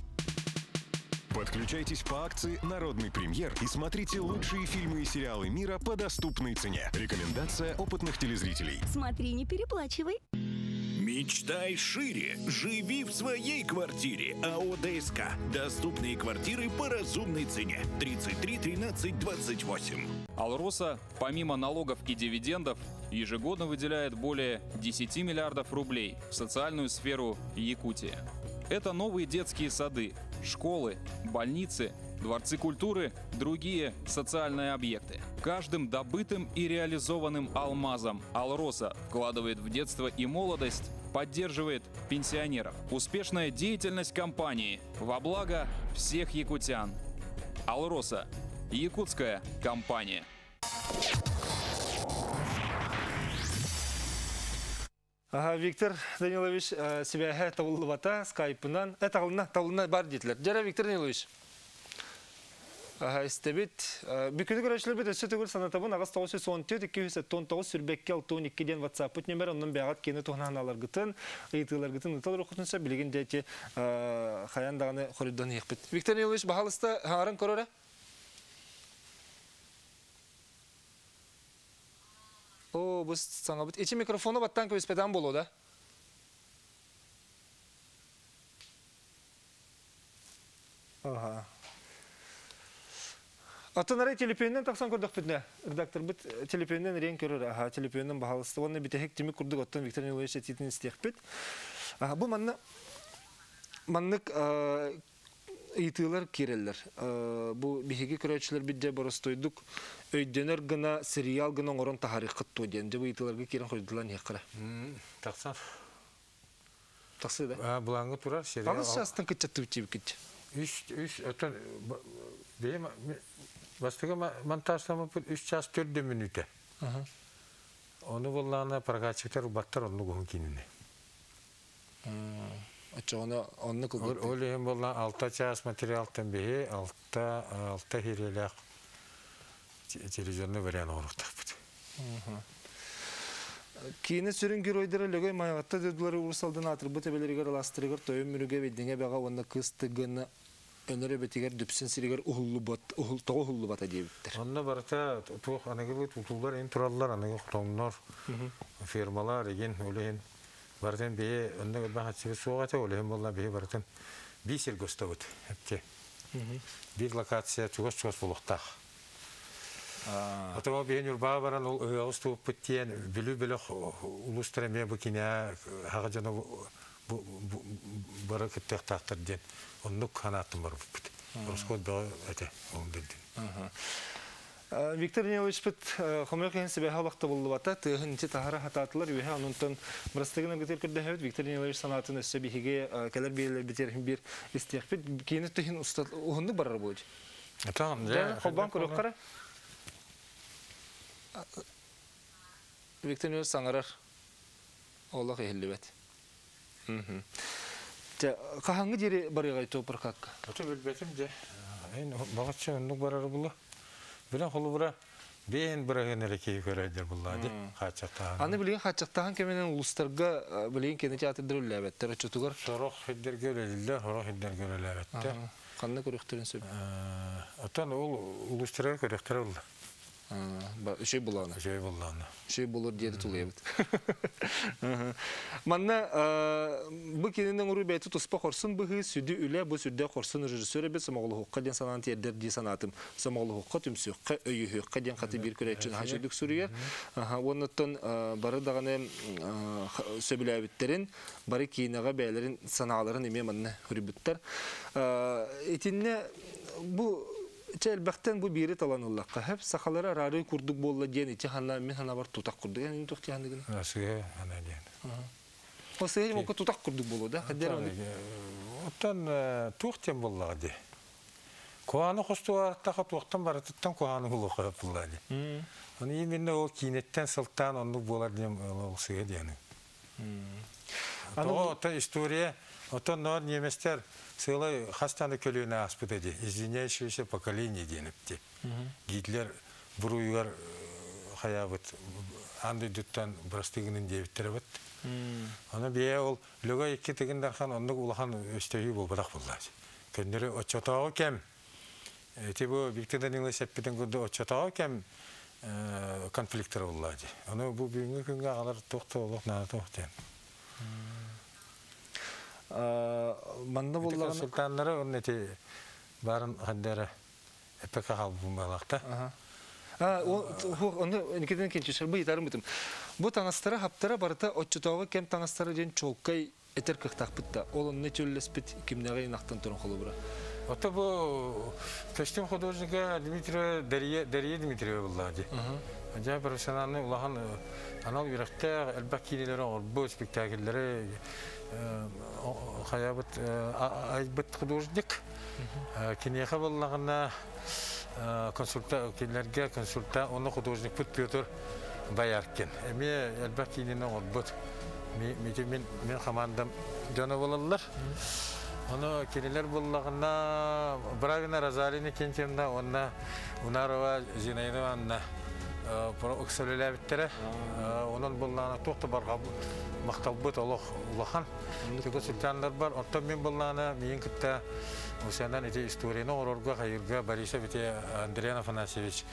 Speaker 13: Подключайтесь по акции «Народный премьер» и смотрите лучшие фильмы и сериалы мира по доступной цене. Рекомендация опытных телезрителей.
Speaker 16: Смотри, не переплачивай.
Speaker 17: Мечтай шире. Живи в своей квартире. АО ДСК. Доступные квартиры по разумной цене. 33 13 28.
Speaker 8: Алроса, помимо налогов и дивидендов, ежегодно выделяет более 10 миллиардов рублей в социальную сферу Якутии. Это новые детские сады, школы, больницы, дворцы культуры, другие социальные объекты. Каждым добытым и реализованным алмазом Алроса вкладывает в детство и молодость, поддерживает пенсионеров. Успешная деятельность компании во благо всех якутян. Алроса. Якутская компания.
Speaker 1: Виктор Данилович себя тавыллыбата скайпынан, тавылына бар детлер. Жара Виктор Данилович. Истебит. Бикүдү көрөчлөр бит өсө төгөр санатабын агас 914-219 сүрбекке 612-ден WhatsApp нөмер оннан бягат кені тухнаналар гытын, ыйтылар гытын, ыталар окутунса билеген дети хаяндаганы хоридон ехбит. Виктор Ильич бахалыста харын көрөрө? О, бус саңа бит. Ичи микрофону баттан көбеспедан болу да? Ага. Атынары телефоннан тақсан көрдік бітіне. Редактор бұд телефоннан рейн көрір. Телефоннан бағалысты. Оны бітехек демек күрдік оттан Виктор Ильич әтетін істек біт. Бұл маннық ыйтылар керелер. Бұл бігеге көрәтшілер бітде бұрыстойдық. Өйденер гына сериал гына орын тахарих қытты өден. Бұл ыйтыларға керен қойдылан еқіра.
Speaker 3: Тақсан.
Speaker 1: Тақсы да?
Speaker 3: Бұлаңғы тұрар сериал.
Speaker 1: Ағыз шастың күтчатты бітчі бікітчі.
Speaker 3: Үш өтін бастығы монтажлама 3 час 4 минуте. Оны боллағына прокатчиктар ұбаттар оны көңін кейініне.
Speaker 1: Оны көңін?
Speaker 3: Ол ең боллаған 6 час материалтан бейі 6 херелек телевизионный вариант орықтақ бұд.
Speaker 1: Кейіні сүрін геройдары лөгөй майғатта дөділері ұрсалдың атыр бұт әбелерігер аластырығыр тойын мүріге бейдіңе бәға оны қыстығыны өнер өбетігер дүпсін сірігер тоғы ұғылы бата дейбіттір.
Speaker 3: Онына барыта туық анығылы тұтулар ең тұралылар анығы құтауынлар, фермалар еген өлейін барытын бейі өнді өтбәң атсығы соғаты өлейін болна бейі барытын бейсел көсті өт. Бір локация тұғыз болуқтақ. Атыма бейін үрбаға баран ол ұғыз туып бүттен білу-білік ұлыстыры мен бұкіне хаға жаны бары күттек тақтыр ден. Оннук қанаттым бар бұппыт. Росқод бағы әте оңдылдың.
Speaker 1: Виктор Ильич бұт қомыр қиын себеға бақты болды бата. Тұғын те тағара хататылар. Өйе анынтын бұрыстығын өңгітер көрді әует. Виктор Ильич санатын өсі бейге кәлер бейлер бітерін бір істеқ бет. Кейіні тұхын ұғынды барар болды. Қолбан көрік қара? Виктор Ильич саңарар. Олақ ехілі бәт. Қағаңғы дері барыға айту бұрқаққа?
Speaker 3: Оты білбетім де. Бағытшы үнлік барары бұлы. Білен қолы бұра бейін бұрағын әрекейі көрәйдер бұллады. Қатшақтаған.
Speaker 1: Аны білген қатшақтаған кеменен ұлыстарға білген кені театрдыр өлі әбеттер өтчетуғар?
Speaker 3: Сорық хеддер көрелілді, хорық хеддер көрелі әбетті.
Speaker 1: Қанны көректерін сөп?
Speaker 3: Отан ол ұлыстырар көректер олды.
Speaker 1: Үшей болағына?
Speaker 3: Үшей болағына.
Speaker 1: Үшей болыр деді тұлы ебет. Манна, бұл кенінің ұры бәйті тұспа қорсын бұғы сүді үлі, бұл сүрді қорсын режиссері бет Самоғылы Хоққа ден сананы тердер дей санатым. Самоғылы Хоққа түмсіққа, өйі Хоққа ден қаты бір көрәтшін хашырдық сүрігер. Оныттан бары дағаны сөбілі әбіттерін, бары кейінаға бәйлерін саналарын еме манна үрі бүттер. Етінне бұл Әлбәқтен бұл бері талан ұллаққа. Әп сақалары арары күрдік болла ден, ете мен хана бар тұтақ күрдік. Әнің тұқты яндығын?
Speaker 3: Асығы хана ден.
Speaker 1: Осығы мұқы тұтақ күрдік болу да?
Speaker 3: Оттан тұқтен боллаға де. Қуаны құсты арттаға тұқтан барытыттан қуаны ұлы қырып болла де. Оны еменне ол кейнеттен сылттан ондық болар дем олсығы дені. Оттан история, оттан нор неместер Сылай хастаны көліне аспыды де, извиняющееся поколение деніпті. Гитлер бұруйғар қаябыт, анды дүттан бұрастығының дебіттері бұд. Оны бейе ол löga екі тігіндер қан, онық ұлақан өстөйі бұл бұдақ бұллады. Көндері отчотағы кәм, тебі Виктордан Ильич әппеден көрді отчотағы кәм конфликттері бұллады. Оны бұл бүгінгі күнге алар тоқты олық наны тоқтен.
Speaker 1: Манда боллағаны...
Speaker 3: Консультанлары оның әте барын қандары әппәкі қалбы бұмалақта.
Speaker 1: Оны өнекеден кенчешер, бұл етарым бұтым. Бұл таңастары, хаптары барыта отчытауға кәм таңастары ден чолқай әтер қықтақ бұтта. Ол оны төлілес біт кемнеға инақтан тұрын қолы бұра.
Speaker 3: Ота бұл костюм художника Дарья Дмитриева бұллады. Жа профессионалны ұлаған анал үйрәқті әлбәк кейлері орбы спектакелері қаябыт айбыт художник. Кенеға боллағына келерге консульта, оны художник бұт Петр Бояркин. Әме әлбәк кейлері орбыт. Мен командам жаны болалар. Onu kiriler bullağına Bragina Razalini Kentimna onna Unarova Zinaydovanna Öksölüler bittere. Onun bullağına toxtu barga maqtalbıt olaqan. Tügü sultanlar bar. Ottan min bullağına miyin kıtta Usandan iti istoriyani ororga hayırga Barisa biti Andrei Afanasьевич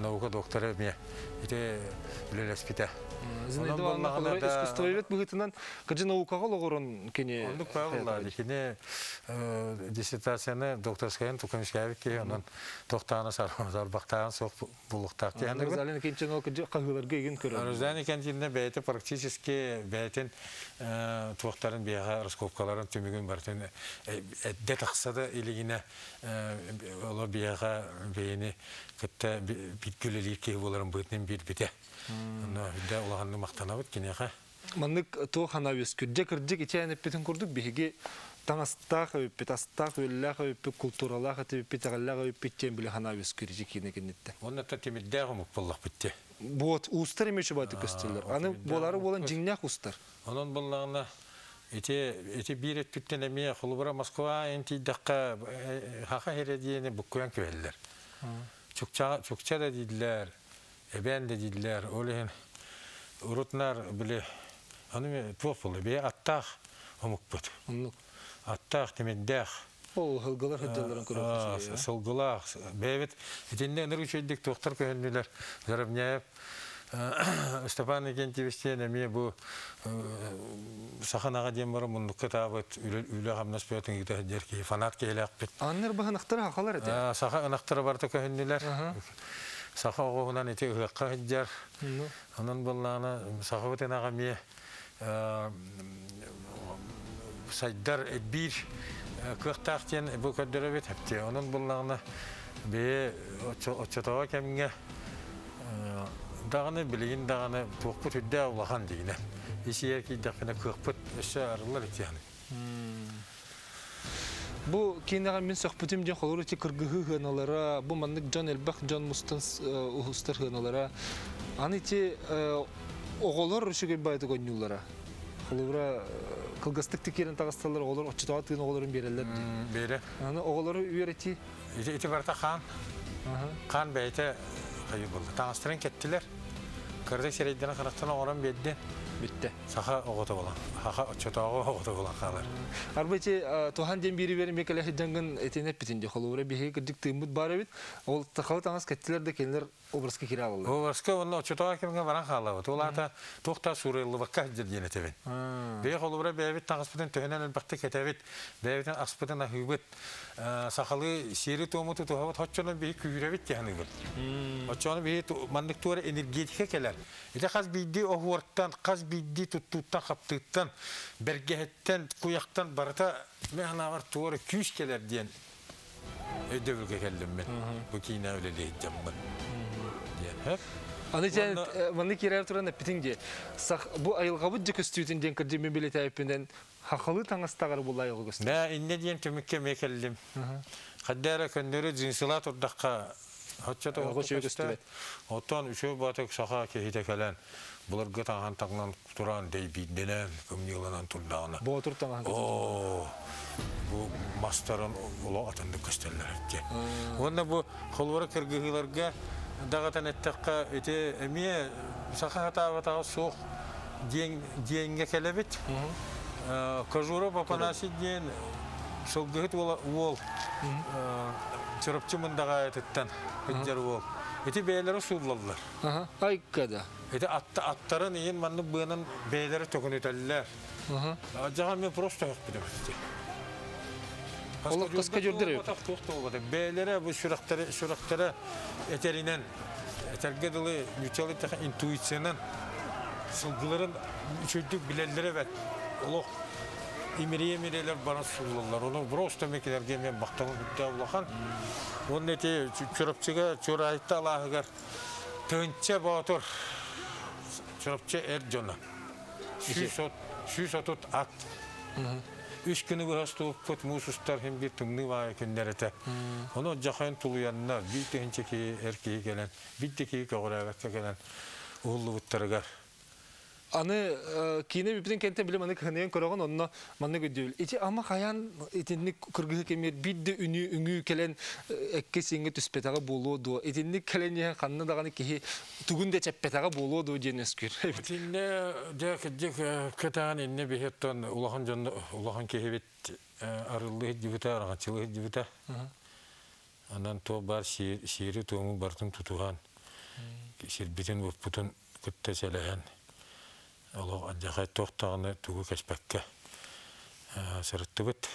Speaker 3: nauka doktora miye. Iti Lelespita.
Speaker 1: Zinaydovanna искусствовед быгытынан кыжы наукага логорон кене.
Speaker 3: Ондук Павловна кене диссертацияны докторскайын Тукамишкаевик ке онун тоқтаны сарбактаган соқ булуктак дегенде.
Speaker 1: Разалин кенчен ол кыжы кагыларга еген көрө.
Speaker 3: Разалин кенченде бәйте практически бәйтен тоқтарын бияга раскопкаларын төмөгөн бартын детаксада илигине олар бияга бейни кытта биткүлеликке боларын бытын бир бите. Да улаганны мактанабыт кинеха.
Speaker 1: Маннык то ханавис күдде кырдык ичәне петен курдук биге таңастак петастак өлләк культуралак петагаллак петтен биле ханавис күрҗи кине кинетте.
Speaker 3: Онда та темиддагы буллак битте.
Speaker 1: Вот устар эмеше баты көстелер. Аны болары болан жиңнак устар.
Speaker 3: Онун буллагына эти бирет түттен эме хулубара Москва энти дакка хака хередиене буккуян кебеллер. Чукча да дилер. Эбен де дилер. Олен урутнар биле аны тофулы бе аттак омукпут. Аттак темеддах.
Speaker 1: Ол хылгылар хыджаларын көрөсүз.
Speaker 3: Сылгылак бебет этинде нырычыдык доктор көндүлөр. Зарабняев Степан Игентьевичтен эме бу саханага дем бар мундукка табыт үлө хамнас бөтөн гидерки фанат келек бит.
Speaker 1: Аннар багынактар хакалар эте.
Speaker 3: Саха анактары бар төкөнүлөр. Саха огунан эте ыкка хыджар. Анан булланы саха бетен агаме сайдар бир кыктактен бу көдөрөбөт хепти. Анан булланы бе очотога кемге даганы билген даганы тоқпут үддә улахан дигене. Исиер ки дакына кыппыт эше арылар икән.
Speaker 1: Бу кинага мен сөхбүтим ден холору ти кыргыгы хыналара, бу маннык Джон Элбах, Джон Мустанс ухустар хыналара. Аны ти оголор үшүгө байды гонюлара. Холора кылгыстык тикерин тагысталар, оголор очтоат гын оголорун берелер.
Speaker 3: Бере.
Speaker 1: Аны оголору үйрөти.
Speaker 3: Ити барта хан. Хан бейте кайы булды. Таңыстырын кеттилер. Кырдык серейден канактан оран бедди. Битте. Саха огото болан. Хаха очтоого огото болан халар.
Speaker 1: Арбачи тохан ден бири берим мекеле хыжангын этенеп битинде холора биге кырдык тымбыт бар бит. Ол тахал таңыз кеттилер де келер образга кире алалар.
Speaker 3: Образга онно очтоого кемге баран халабы. Оларда тохта суреллы бакка дирден этебен. Бе холора бебит таңыспытын төнен элбакта кетебит. Бебитен аспытын ахыбыт. Сахалы сири томуту тохабыт хоччонун бии күребит яныгыл. Оччону бии мандык туары энергетика келер. Ите каз бидди охуарттан, каз бидди туттуттан каптыттан, бергехеттен, куяктан барата механа бар туары күш келер диен. Өйдөбүлге келдим мен. Бу кийина өлелейт жаммын. Диен.
Speaker 1: Аны жан маны кирер туран эпитинге. Сах бу айылгабыт жекөстүтүн ден кырды мен билет айпенен хакылы таңыстагар булай олгос.
Speaker 3: Мен инне диен төмөккө мекелдим. Каддара көндөрү жинсылат урдакка Хотчата огошөстүбөт. Оттон үшөө батык саха кехите келен. Буларга таган тагынан туран дей биденен көмнүланан турдагына.
Speaker 1: Бу отур таган.
Speaker 3: О. Бу мастарын уло атынды көстөлөрөтке. Онда бу холвара кыргыгыларга дагатан эттекка эте эмие саха хатабата сук денге келебит. Кожура папанаси ден сылгыт ол чырыпчымындага этеттен хыджар ол. Эти бейлери суулалар.
Speaker 1: Айкада.
Speaker 3: Эти аттарын ийин манны быынын бейлери төкөнөтөллөр. Жага мен просто yok билебизди.
Speaker 1: Ол кыска жүрдүр.
Speaker 3: Бейлери бу шурактары этеринен этергедылы нючалы таха интуициянан сылгыларын үчөйдүк билеллери бет. Олох имирелер бара суулалар. Оны просто мекелерге мен бактаган күттө улахан. Onun eti çorapçıga çorayta Allah'ıgar tönçe batır çorapçı Ercan'a şu satut at 3 günü bu hasta put musustar hem bir tümlü var günlerete onu cahayın tuluyanlar bir tençeki erkeği gelen bir teki kavravet gelen oğlu buttarıgar
Speaker 1: Аны кине бипитен кенте билем аны кынен көрөгөн онно манны көдөл. Ити ама хаян итинник кыргы кемер бидде үңү келен экке сиңге түспетага болоду. Итинник келене канны даганы ки тугунде чеппетага болоду денескүр.
Speaker 3: Итинне дек катан инне бехеттон улахан жон улахан кехебет арылы дибита аргачылы дибита. Анан то бар шири тому бартын тутуган. Ширбитен бутун күттеселен. Олог адjaqay тоқтағаны тугу кәспәккә сырытты бит.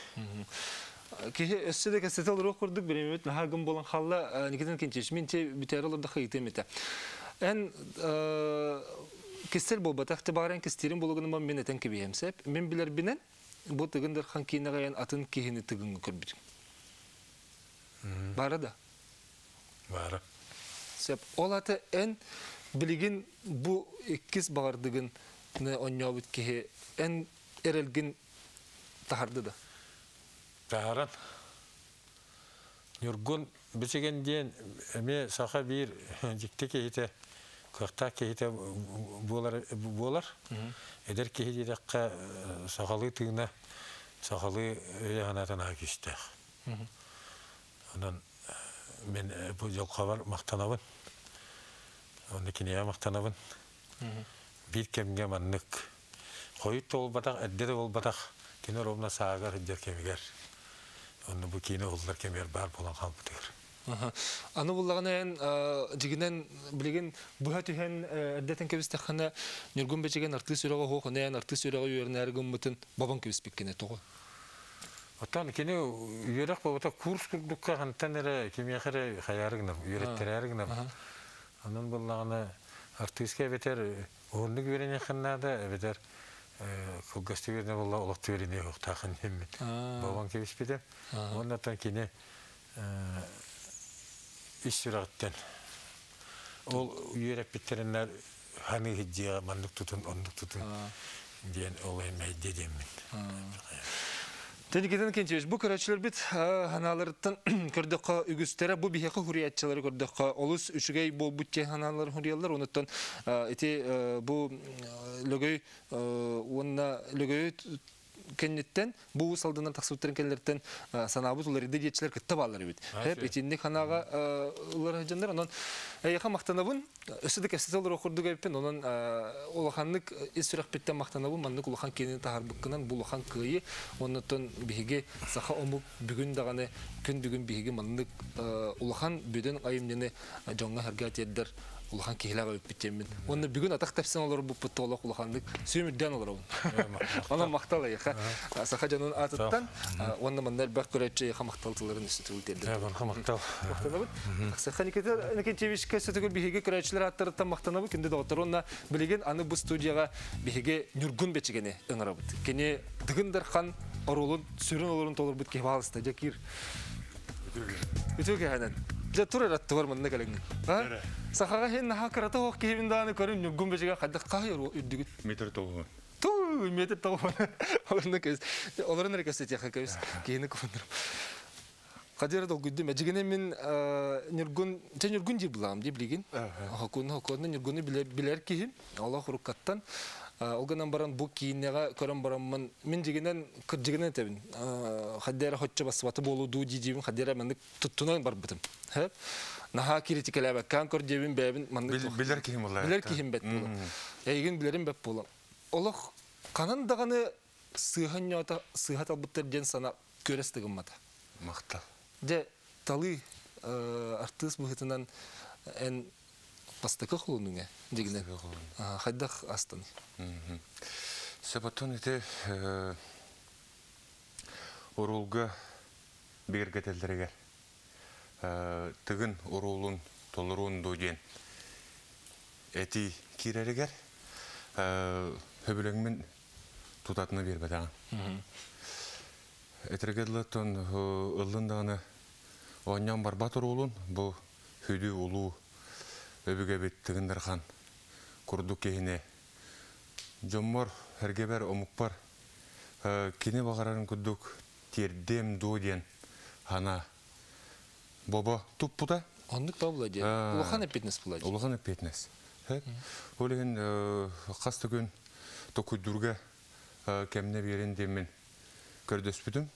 Speaker 1: Кеһе өссөдө кәсәтә олорок курдук беремет нахагым болан халла никеден кенчеш минче битерелерде хыйтемете. Эн кестел болбатакты баран кестерин болгону мен этен кебемсеп, мен билер бинен бу тыгындыр хан кинагаян атын кехини тыгын көрбүдүм. Барада. Бара. Сеп олаты эн билигин бу иккис багардыгын не оннобут ки эн эрелгин тахарды да.
Speaker 3: Тахаран. Нургун бичеген ден эме саха бир жикте кейте кырта кейте болар. Эдер кейте дакка сахалы тыгына сахалы янатан акиште. Анан мен бу жолкабар мактанабын. Оныкине мактанабын. Бир кемге маннык. Койут болбатак, эдде болбатак. Кине ровна саагар хиджер кемигер. Онны бу кине олдар кемер бар болан калбытыр.
Speaker 1: Аны буллаган жигинен билген буга түһен эддетен кебисте хана нургун бечеген арты сүрөгө хок, наян арты сүрөгө юрнаргын мутун бабан кебиспеккене того.
Speaker 3: Оттан кине юрак болбата курс курдукка хантанере кемиякере хаярыгна, юреттереригна. Анын буллаганы артистке бетер орнук берене ханнада бетер кылгасты берене булла улакты берене yok такын хеммет. Бабан кебиспеде. Оннан кине ишраттан. Ол юрек беттеренler ханы хиджига мандык тутун, ондук тутун. Ден олай майде демин.
Speaker 1: Тенекеден кенчеш бу көрөчүлөр бит ханалардан көрдөккө үгүстөрө бу бихеки хуриятчылары көрдөккө олус үчүгөй болбут же ханалар хуриялар онуттан эти бу лөгөй онна лөгөй кеннеттен бу салдынан таксыптырын келлерден санабут улар идеячылар кытта баллар бит. Хеп этинник ханага улар жандар анан яка мактанабын өсүдүк эстелер окурдук эппен анан улаханнык исүрөк биттен мактанабын маннык улахан кенен тахарбыккынан бу улахан кыйы оннотон биге саха омук бүгүн даганы күн бүгүн биге маннык улахан бүдөн айымдыны жоңга харгатеддер улахан кехлага өппетемин. Онны бүгүн атак тапсан олар бу путтолок улаханнык сүймүддөн олар. Анан мактала яка саха жанын атыттан онны мандар бак көрөчү яка макталтыларын үстүлтерди.
Speaker 3: Мактал.
Speaker 1: Мактанабыт. Саха никетевич кесетегөл биге көрөчүлөр аттырыттан мактанабы күндө да отуруна билген аны бу студияга биге нургун бечигене ыңырабыт. Кене дыгындар хан оролун сүрүн олорун толурбут ке балыста жакир. Үтөге ханан. Тур раттыр мында келген. Сахага хен хакарата хок кебинданы көрүм нүгүн бежиге кадда кайыр үдүгүт.
Speaker 2: Метр толгон.
Speaker 1: Ту метр толгон. Олорны кез. Олорны рекесет яка кебис. Кейни кофундур. Кадыр да гүддү межигене мен нүгүн жи булам деп билген. Хакуны нүгүнү билер ки Аллах рукаттан Олганан баран бу кийинега көрөн бараммын мен жигенен кыржигенен тебин. Хаддера хотча басваты болуду жижибин хаддера мен туттунан барбытым. Хеп. Наха критикалаба кан көржебин бебин мен
Speaker 2: билер ким булар.
Speaker 1: Билер ким бет болу. Эгин билерим беп болу. Олох канан даганы сыханьята сыхат албыттыр ден сана көрөстүгүм мата.
Speaker 2: Мактал.
Speaker 1: Же талы артист бухытынан эн пастакы хулунуңа дегенде. Хайдах астан.
Speaker 2: Сабатон ите урулга бергетелдерге тыгын урулун толурун дойен эти киререгер хөбөлөңмүн тутатыны бербедаган. Этергедлатон ыллындаганы оньян барбат урулун бу хүдү улуу өбүгө бит тыгындар хан курдук кехине жоммор хергебер омукпар кине багарарын курдук тердем доден хана боба туппуда
Speaker 1: ондук табыла же улахан эпетнес була же
Speaker 2: улахан эпетнес олеген касты күн токуйдурга кемне берен демен көрдөспүтүм.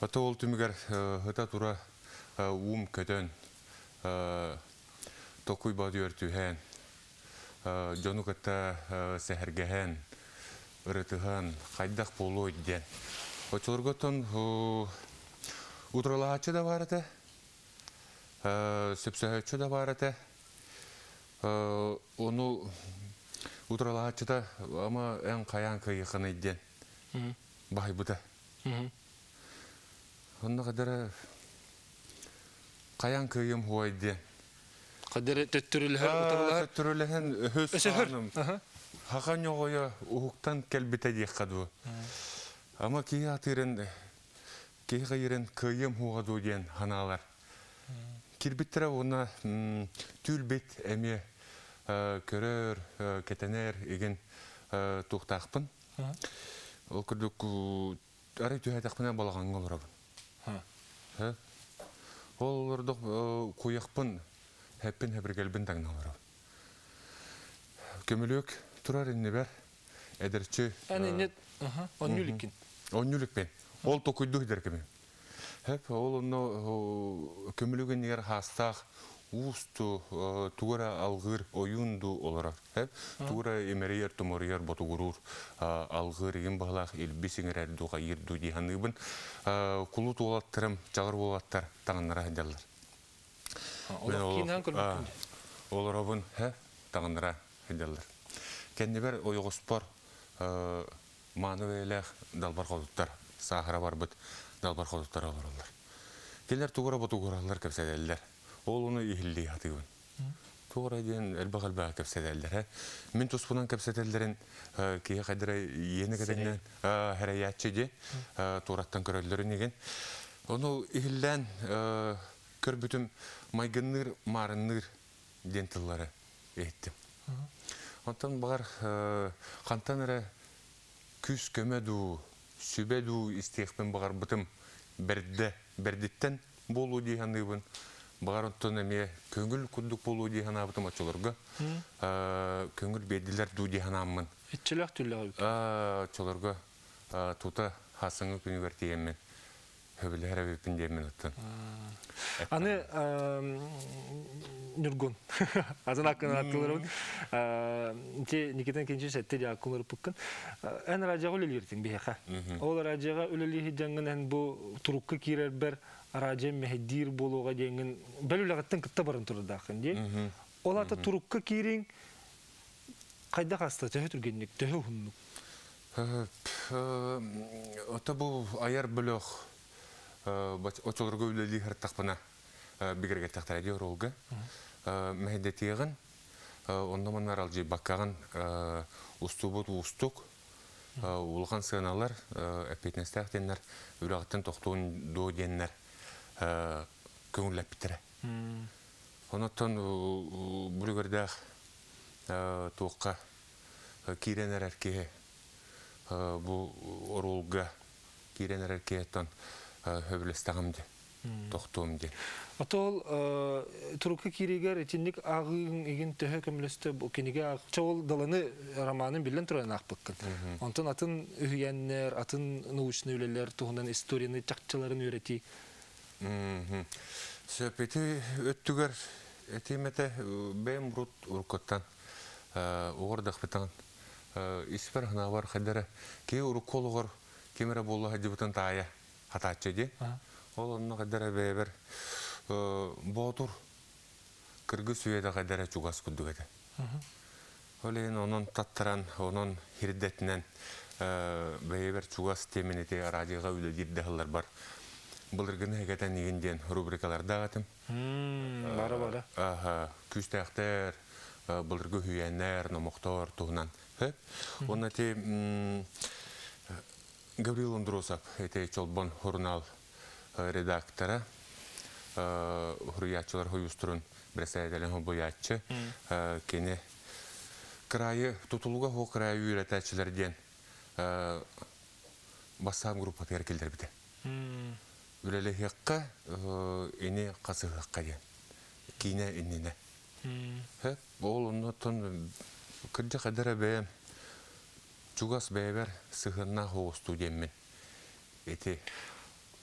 Speaker 2: Ата ол түмігер хыта тура көтөн токуй бады өртүһән, жону кытта сәһәргәһән, ырытыһан, кайдак болу иден. Очолорготон утралаачы да бар эте, сөпсөһөччү да бар эте. Ону утралаачыда ама эң каян кыйыкын иден. Байбыта. Онна кадары каян кыйым хуайден.
Speaker 1: Кадары төттүрүлөһөн
Speaker 2: өсөһөр. Хахан йогоя ухуктан келбите дек каду. Ама кии атырын, кии кайырын кыйым хуаду ден ханалар. Кирбиттера уна түлбит эме көрөр, кетенер еген тухтақпын. Ол күрдік ары түйәтақпына балағанға оларабын. Ол олардық қойақпын әппін әбіргелбін таңна оларабын. Көмілік тұрар инне бәр, әдірчі...
Speaker 1: Әне нет, он нүліккен.
Speaker 2: Он нүлікпен. Ол тоқойдық дәркемен. Ол көмілігін негер хастақ, усту, тугара алғыр ойунду оларар. Тугара емерейер томорияр ботугурур алғыр еген бағалақ елбесіңер әрдуға ерду дейханығыбын. Құлы туолаттырым, жағыр болаттар тағаннара әдялар. Олар обын тағаннара әдялар. Кәннебер ойғыспар маны өйләқ далбар қодыттар, сахара бар бұд далбар қодыттар оларалар. Келер тугара ботугуралар көпсәдәлілер. Ол оны ихилли атығын. Туғыра дейін әлбақ-әлбақ көпсәдәлілер. Мен тұспынан көпсәдәлілерін кейі қайдыра ені кәденнен әрәйәтші де туғыраттан көрелерін еген. Оны ихиллән көр бүтім майгынныр, марынныр дентіллары еттім. Онтан бағар қантан әрі күз көмәду, сүбәду істеқпен бағар бұтым бердеттен болу дейханығын. Бағар онтан әме көңіл күндік болу дейхан абытым açılırga. Көңіл беділер ду дейхан аммын.
Speaker 1: Etçilək tüllüğü?
Speaker 2: Açılırga тута хасыңы күні вертейеммен. Höbülер әбепін деймен оттан.
Speaker 1: Аны Нұргон. Азан ақын аттылырын. Никитан кенчі сәттері ақылыр бұққын. Ән радиоға өлелердің бейқа. Ол радиоға өлелері жаңғын ән бұл тұрыққа керер бір радио мәхеддир болуға дейін бәліліғаттың күтті барын тұрды ақын дей. Ол аты тұрыққа керең қайда қаста төхі түргенлік, төхі ұғынлық?
Speaker 2: Ота бұл аяр бөліғ Очолорга үлелі хырттақпына бігерге тақтар әде оролға. Мәхедетеғін, онда манар алжи баққаған ұстубыт ұстық, ұлған сығыналар, әпетнестәқ денлер, үлағыттың тоқтуын до денлер көңілләп бітірі. Онаттан бүлігірдәқ тоққа кейренер әркеге, бұл оролға кейренер әркеге höbülestağımdı, toxtuğumdu.
Speaker 1: Atol Turukka kirigər etinlik ağın egin töhə kömləstə bu kenige ağ çol dalanı romanın bilen turan aqpıqqın. Ondan atın üyənlər, atın naучный ülelər tuğundan istoriyani çaqçıların öyrəti.
Speaker 2: Söhbəti öttügər etimete bəyəm rut urqottan uğurdaq bitan isper hana var xədərə ki urqoluğur kemərə bolla həcibatan taya Хатачеди. Ол онна кадара бебер ботур кыргыз үйеде кадара чугас күдүгеде. Олен онон таттаран, онон хирдетинен бебер чугас теминете радиоға үледирде хыллар бар. Былыргыны хекетен егенден рубрикаларда атым.
Speaker 1: Бара-бара.
Speaker 2: Күстәқтер, былыргы хүйәннәр, номоқтор туғынан. Онна те Гаврил Андросов, это Чолбон журнал редактора, Хуриячылар Хуюструн, Бресайдален Хубуячы, кене крайы, тутулуга хо крайы үйретәчілерден басам группа теркелдер біде. Үлелі хеққа, ені қасы хеққа ден, кейіне еніне. Ол ұннатын күрді қадары бәйім, Чугас бәйбер сығынна хоғысту деммен. Эти...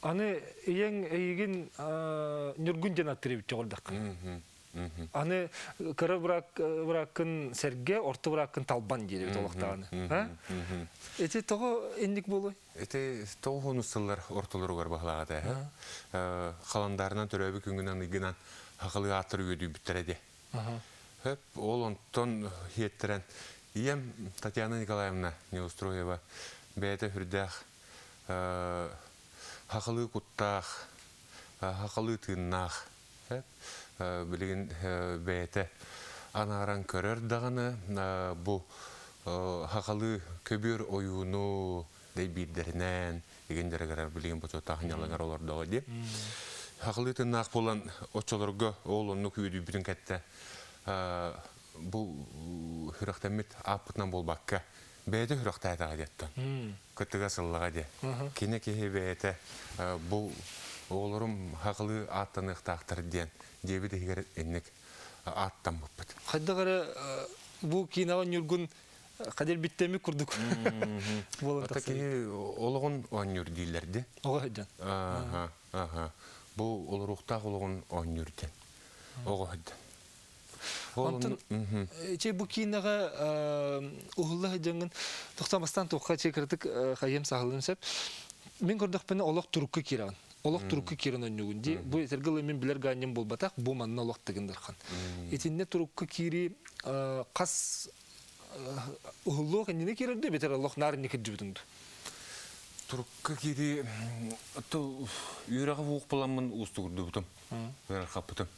Speaker 1: Аны ең егін нүргін жан аттырып жоғырдық. Аны кыры бұрақын сәрге, орты бұрақын талбан дейді толықтағаны. Эти тоғы ендік болу?
Speaker 2: Эти тоғы ғоныстылар ортылары бар бағылағады. Қаландарынан түрәбі күнгінен ұйгінен хақылы атыр өйді бүттірәде. Ол онтон хеттірен. Ием Татьяна Николаевна Неустроева бәйті хүрдәқ хақылы құттақ, хақылы тыңнақ. Білген бәйті анаран көрер дағаны бұл хақылы көбір ойуыну дәй бейдерінен егендері қарар білген бұты тағынялаңар олардағы деп. Хақылы тыңнақ болан отчаларға ол оны күйеді бүтін кәтті бұл хүріқтәмет апытынан бол баққа бәйті хүріқті әтіға деттін. Күттіға сыллыға де. Кені кеге бәйті бұл оларым хақылы аттан ұқтақтыр ден дебі дегер әнік аттан бұппыд.
Speaker 1: Қайда қара бұл кейінаған үргін қадер біттемі күрдік.
Speaker 2: Ата кейі олығын оңыр дейлерді.
Speaker 1: Оға әден.
Speaker 2: Бұл олар ұқтақ олығын оңырден. Оға әден.
Speaker 1: Антон, бұл кейінаға ұғылы әденген тоқтамастан тоққа чекірдік қайым сағылын сәп. Мен көрдік пені олық тұрыққа кераған. Олық тұрыққа керін өңігінде. Бұл етергілі мен білер ғанем бол батақ, бұл манына олық дегендерхан. Етінде тұрыққа кері қас ұғылы әніне керілді, бетер олық нарын екет жүбітіңді.
Speaker 2: Тұрыққа кері үйраға оқ боламын ұсты күрді бұтым. Үйраға қапытым.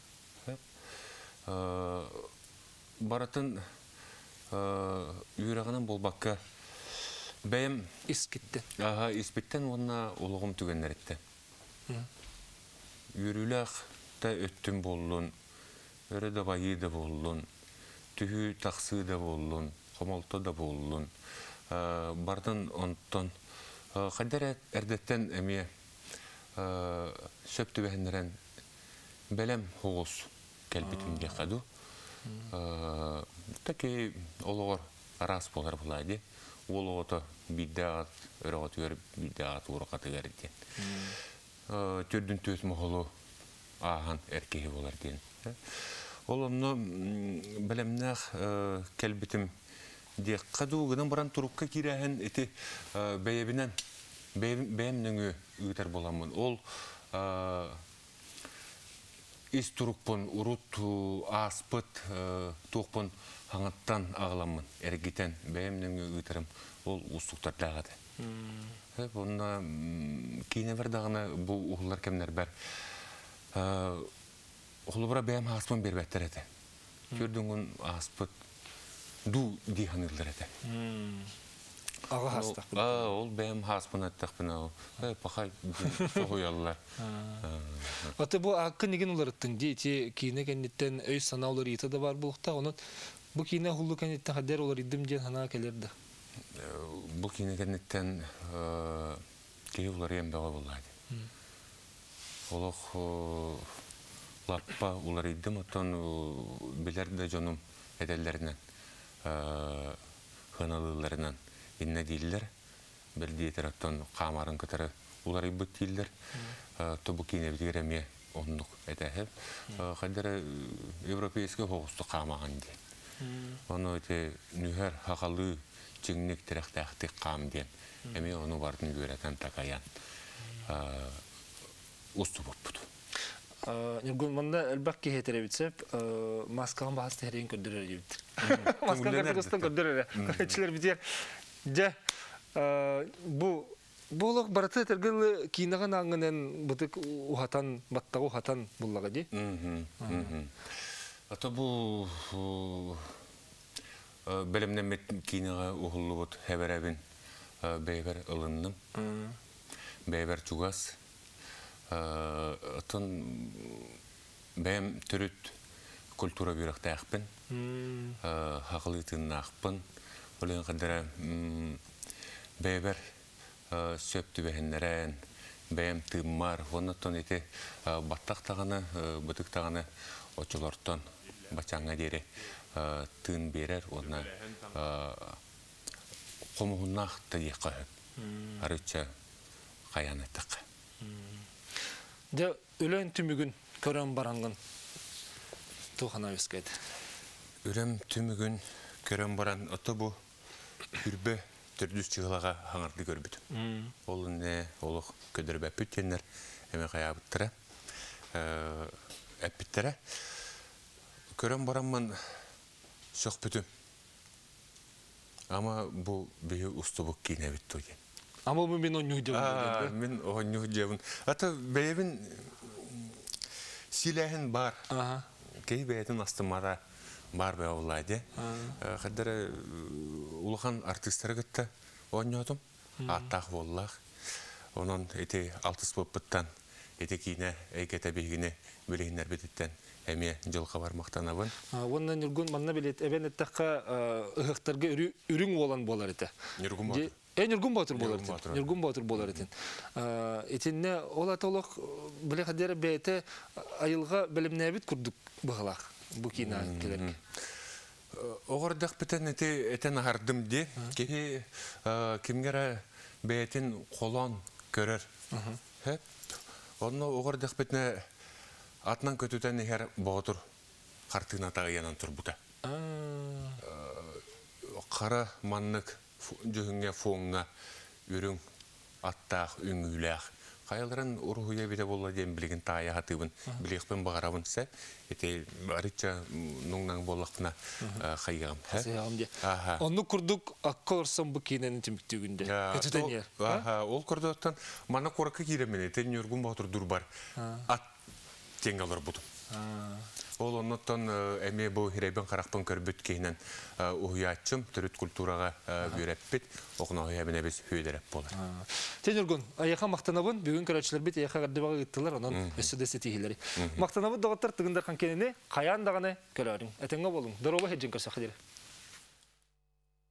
Speaker 2: Баратын үйрағынан бол баққа бәйім іспеттен онына олығым түгенлер етті. Үйріләқ та өттім болуын, өрі да байы да болуын, түхі тақсы да болуын, қомалты да болуын. Бардың онттан қайдар әрдеттен әме сөпті бәхіндерін бәлем хоғыз кәлбетімде қаду. Таки олығыр арас болар бұлайды. Ол оғыты бидді ат, өрі оғыты өріп, бидді ат ұрықаты кәрден. Түрдің төс мұғылы аған әркеге болар ден. Ол оны бәлемнәқ кәлбетім де қаду ғыдан баран тұрыққа керәхін әті бәйебінен бәйімнің үйтер боламын. Ол ис тұрықпын, ұрут, аспыт, тоқпын аңыттан ағыламын. Әргетен бәйімнің үйтерім, ол ұстықтар дағады. Онына кейіне бердағына бұл ұғылар кәмінер бәр. Ұғылы бұра бәйім аспын бербәттер әді. Көрдіңін аспыт ду дейханылдар әді.
Speaker 1: Аға хастақ.
Speaker 2: Ол бәйім аспын әттіқ бұна. Пақай соғуялылар.
Speaker 1: Аты бұл ақы неген олар ұттың дейті кейіне кәнеттен өй сана олар еті де бар бұлықта. Бұл кейіне құлы кәнеттен қадер олар едім ден хана кәлерді.
Speaker 2: Бұл кейіне кәнеттен кей олар ембеға болады. Олық лаппа олар едім, оттан білерді жоным әдәлерінен, ғаналыларынан инне дейлер, бір дейтер оттан қамарын күтірі олар ебіт дейлер. Тобу кейіне бітігер әме ондық әдәхіп. Қадары европейскі хоғысты қамаған ден. Оны өте нүхер хақалы чыңнік тіріқтәқтік қам ден. Әме оны бардың өретен такаян ұсты боп бұд.
Speaker 1: Нұргүн, мұнда әлбәк кейетері бітсеп, маскаған бағасты әрейін көрдірер ебіттір. Маскаған көрдірістен көрдірер. Көрдірер бітер. Бұл бараты тәргілі кейінаған аңынан бұтық ұхатан, баттағы ұхатан бұллаға де?
Speaker 2: Ата бұл бәлімнен мет кейінаға ұғылы бұд әбір-әбін бәйбір ұлынным, бәйбір чуғас. Атын бәйім түріт культура бүйріқті әқпін, хақылы тыңын ақпын. Олың қадыра бәйбір сөпті бәхінлерін, бәйім тыммар, оннаттан еті баттақ тағаны, бұтық тағаны очылортан бачаңа дере тын берер, онна томугуннах тадиққа арыча қаянаттық.
Speaker 1: Де өлен түмігін көрен баранғын туғана өскеді.
Speaker 2: Өлем түмігін көрен баран ұты бұл үрбе түрдүс чығылаға хаңарды көрбіді. Ол не олық көдіріп әппеттенлер әме қаябыттыра. Әппеттері. Көрен баранмын соқ бүтім. Ама бұл бейі ұстыбық кейіне бітті өйден.
Speaker 1: Ама бұл мен оңы жауын?
Speaker 2: Мен оңы жауын. Ата бәйбін силәхін бар. Кей бәйдің астымада бар бәй олайды. Қадары ұлыған артистері күтті оңы отым. Аттақ боллақ. Онын еті алтыс бұппыттан еті кейіне әйкеті бейгіне бөлігінер бететтен әме жылға бармақтан абын.
Speaker 1: Онын үргін манна білет, әбен әттіққа ұғықтарға үрің олан болар еті.
Speaker 2: Үргін батыр.
Speaker 1: Үргін батыр болар еті. Үргін батыр болар еті. Етінне ол атолық біле қадері бәйті айылға білімне әбет күрдік бұғылақ бұл кейіне келерге.
Speaker 2: Оғырдық бітін әтен ағардым де, кейі кемгері бәйтін қолан көрір. Оны оғырдық бітіне атынан көтуден егер бағытыр қартығына тағыянан тұр бұта. Қара маннық жүгінге фоңна үрің аттақ, үңіләқ. Қайылырын ұрғыя беде болла дейін білген тайы атыбын, білеқпен бағарабын сәп, ете барытша нұңнан боллақпына қайығам.
Speaker 1: Оны күрдік аққа ұрсан бұл кейінен түміктігінде. Көтуден ер.
Speaker 2: Ол күрдіктен мана қораққа кейремен, етен үргін бағытыр дүр бар. Ат теңгалар бұдым. Ол оннаттан әме бұл хирайбен қарақпын көрбіт кейінен ұғыятчым, түріт культураға бүйрәппет, оғына ұғыябын әбес өйдерәп болар.
Speaker 1: Тен үргін, аяқа мақтанабын, бүгін көрәтшілер бет аяқа ғардыбаға ғыттылар, онын өсі дөсі тейхілері. Мақтанабын дағыттар тұғындар қанкеніне қаян дағаны көрәрің. Әтенге болың, дұрова хеджен көрсақы дері.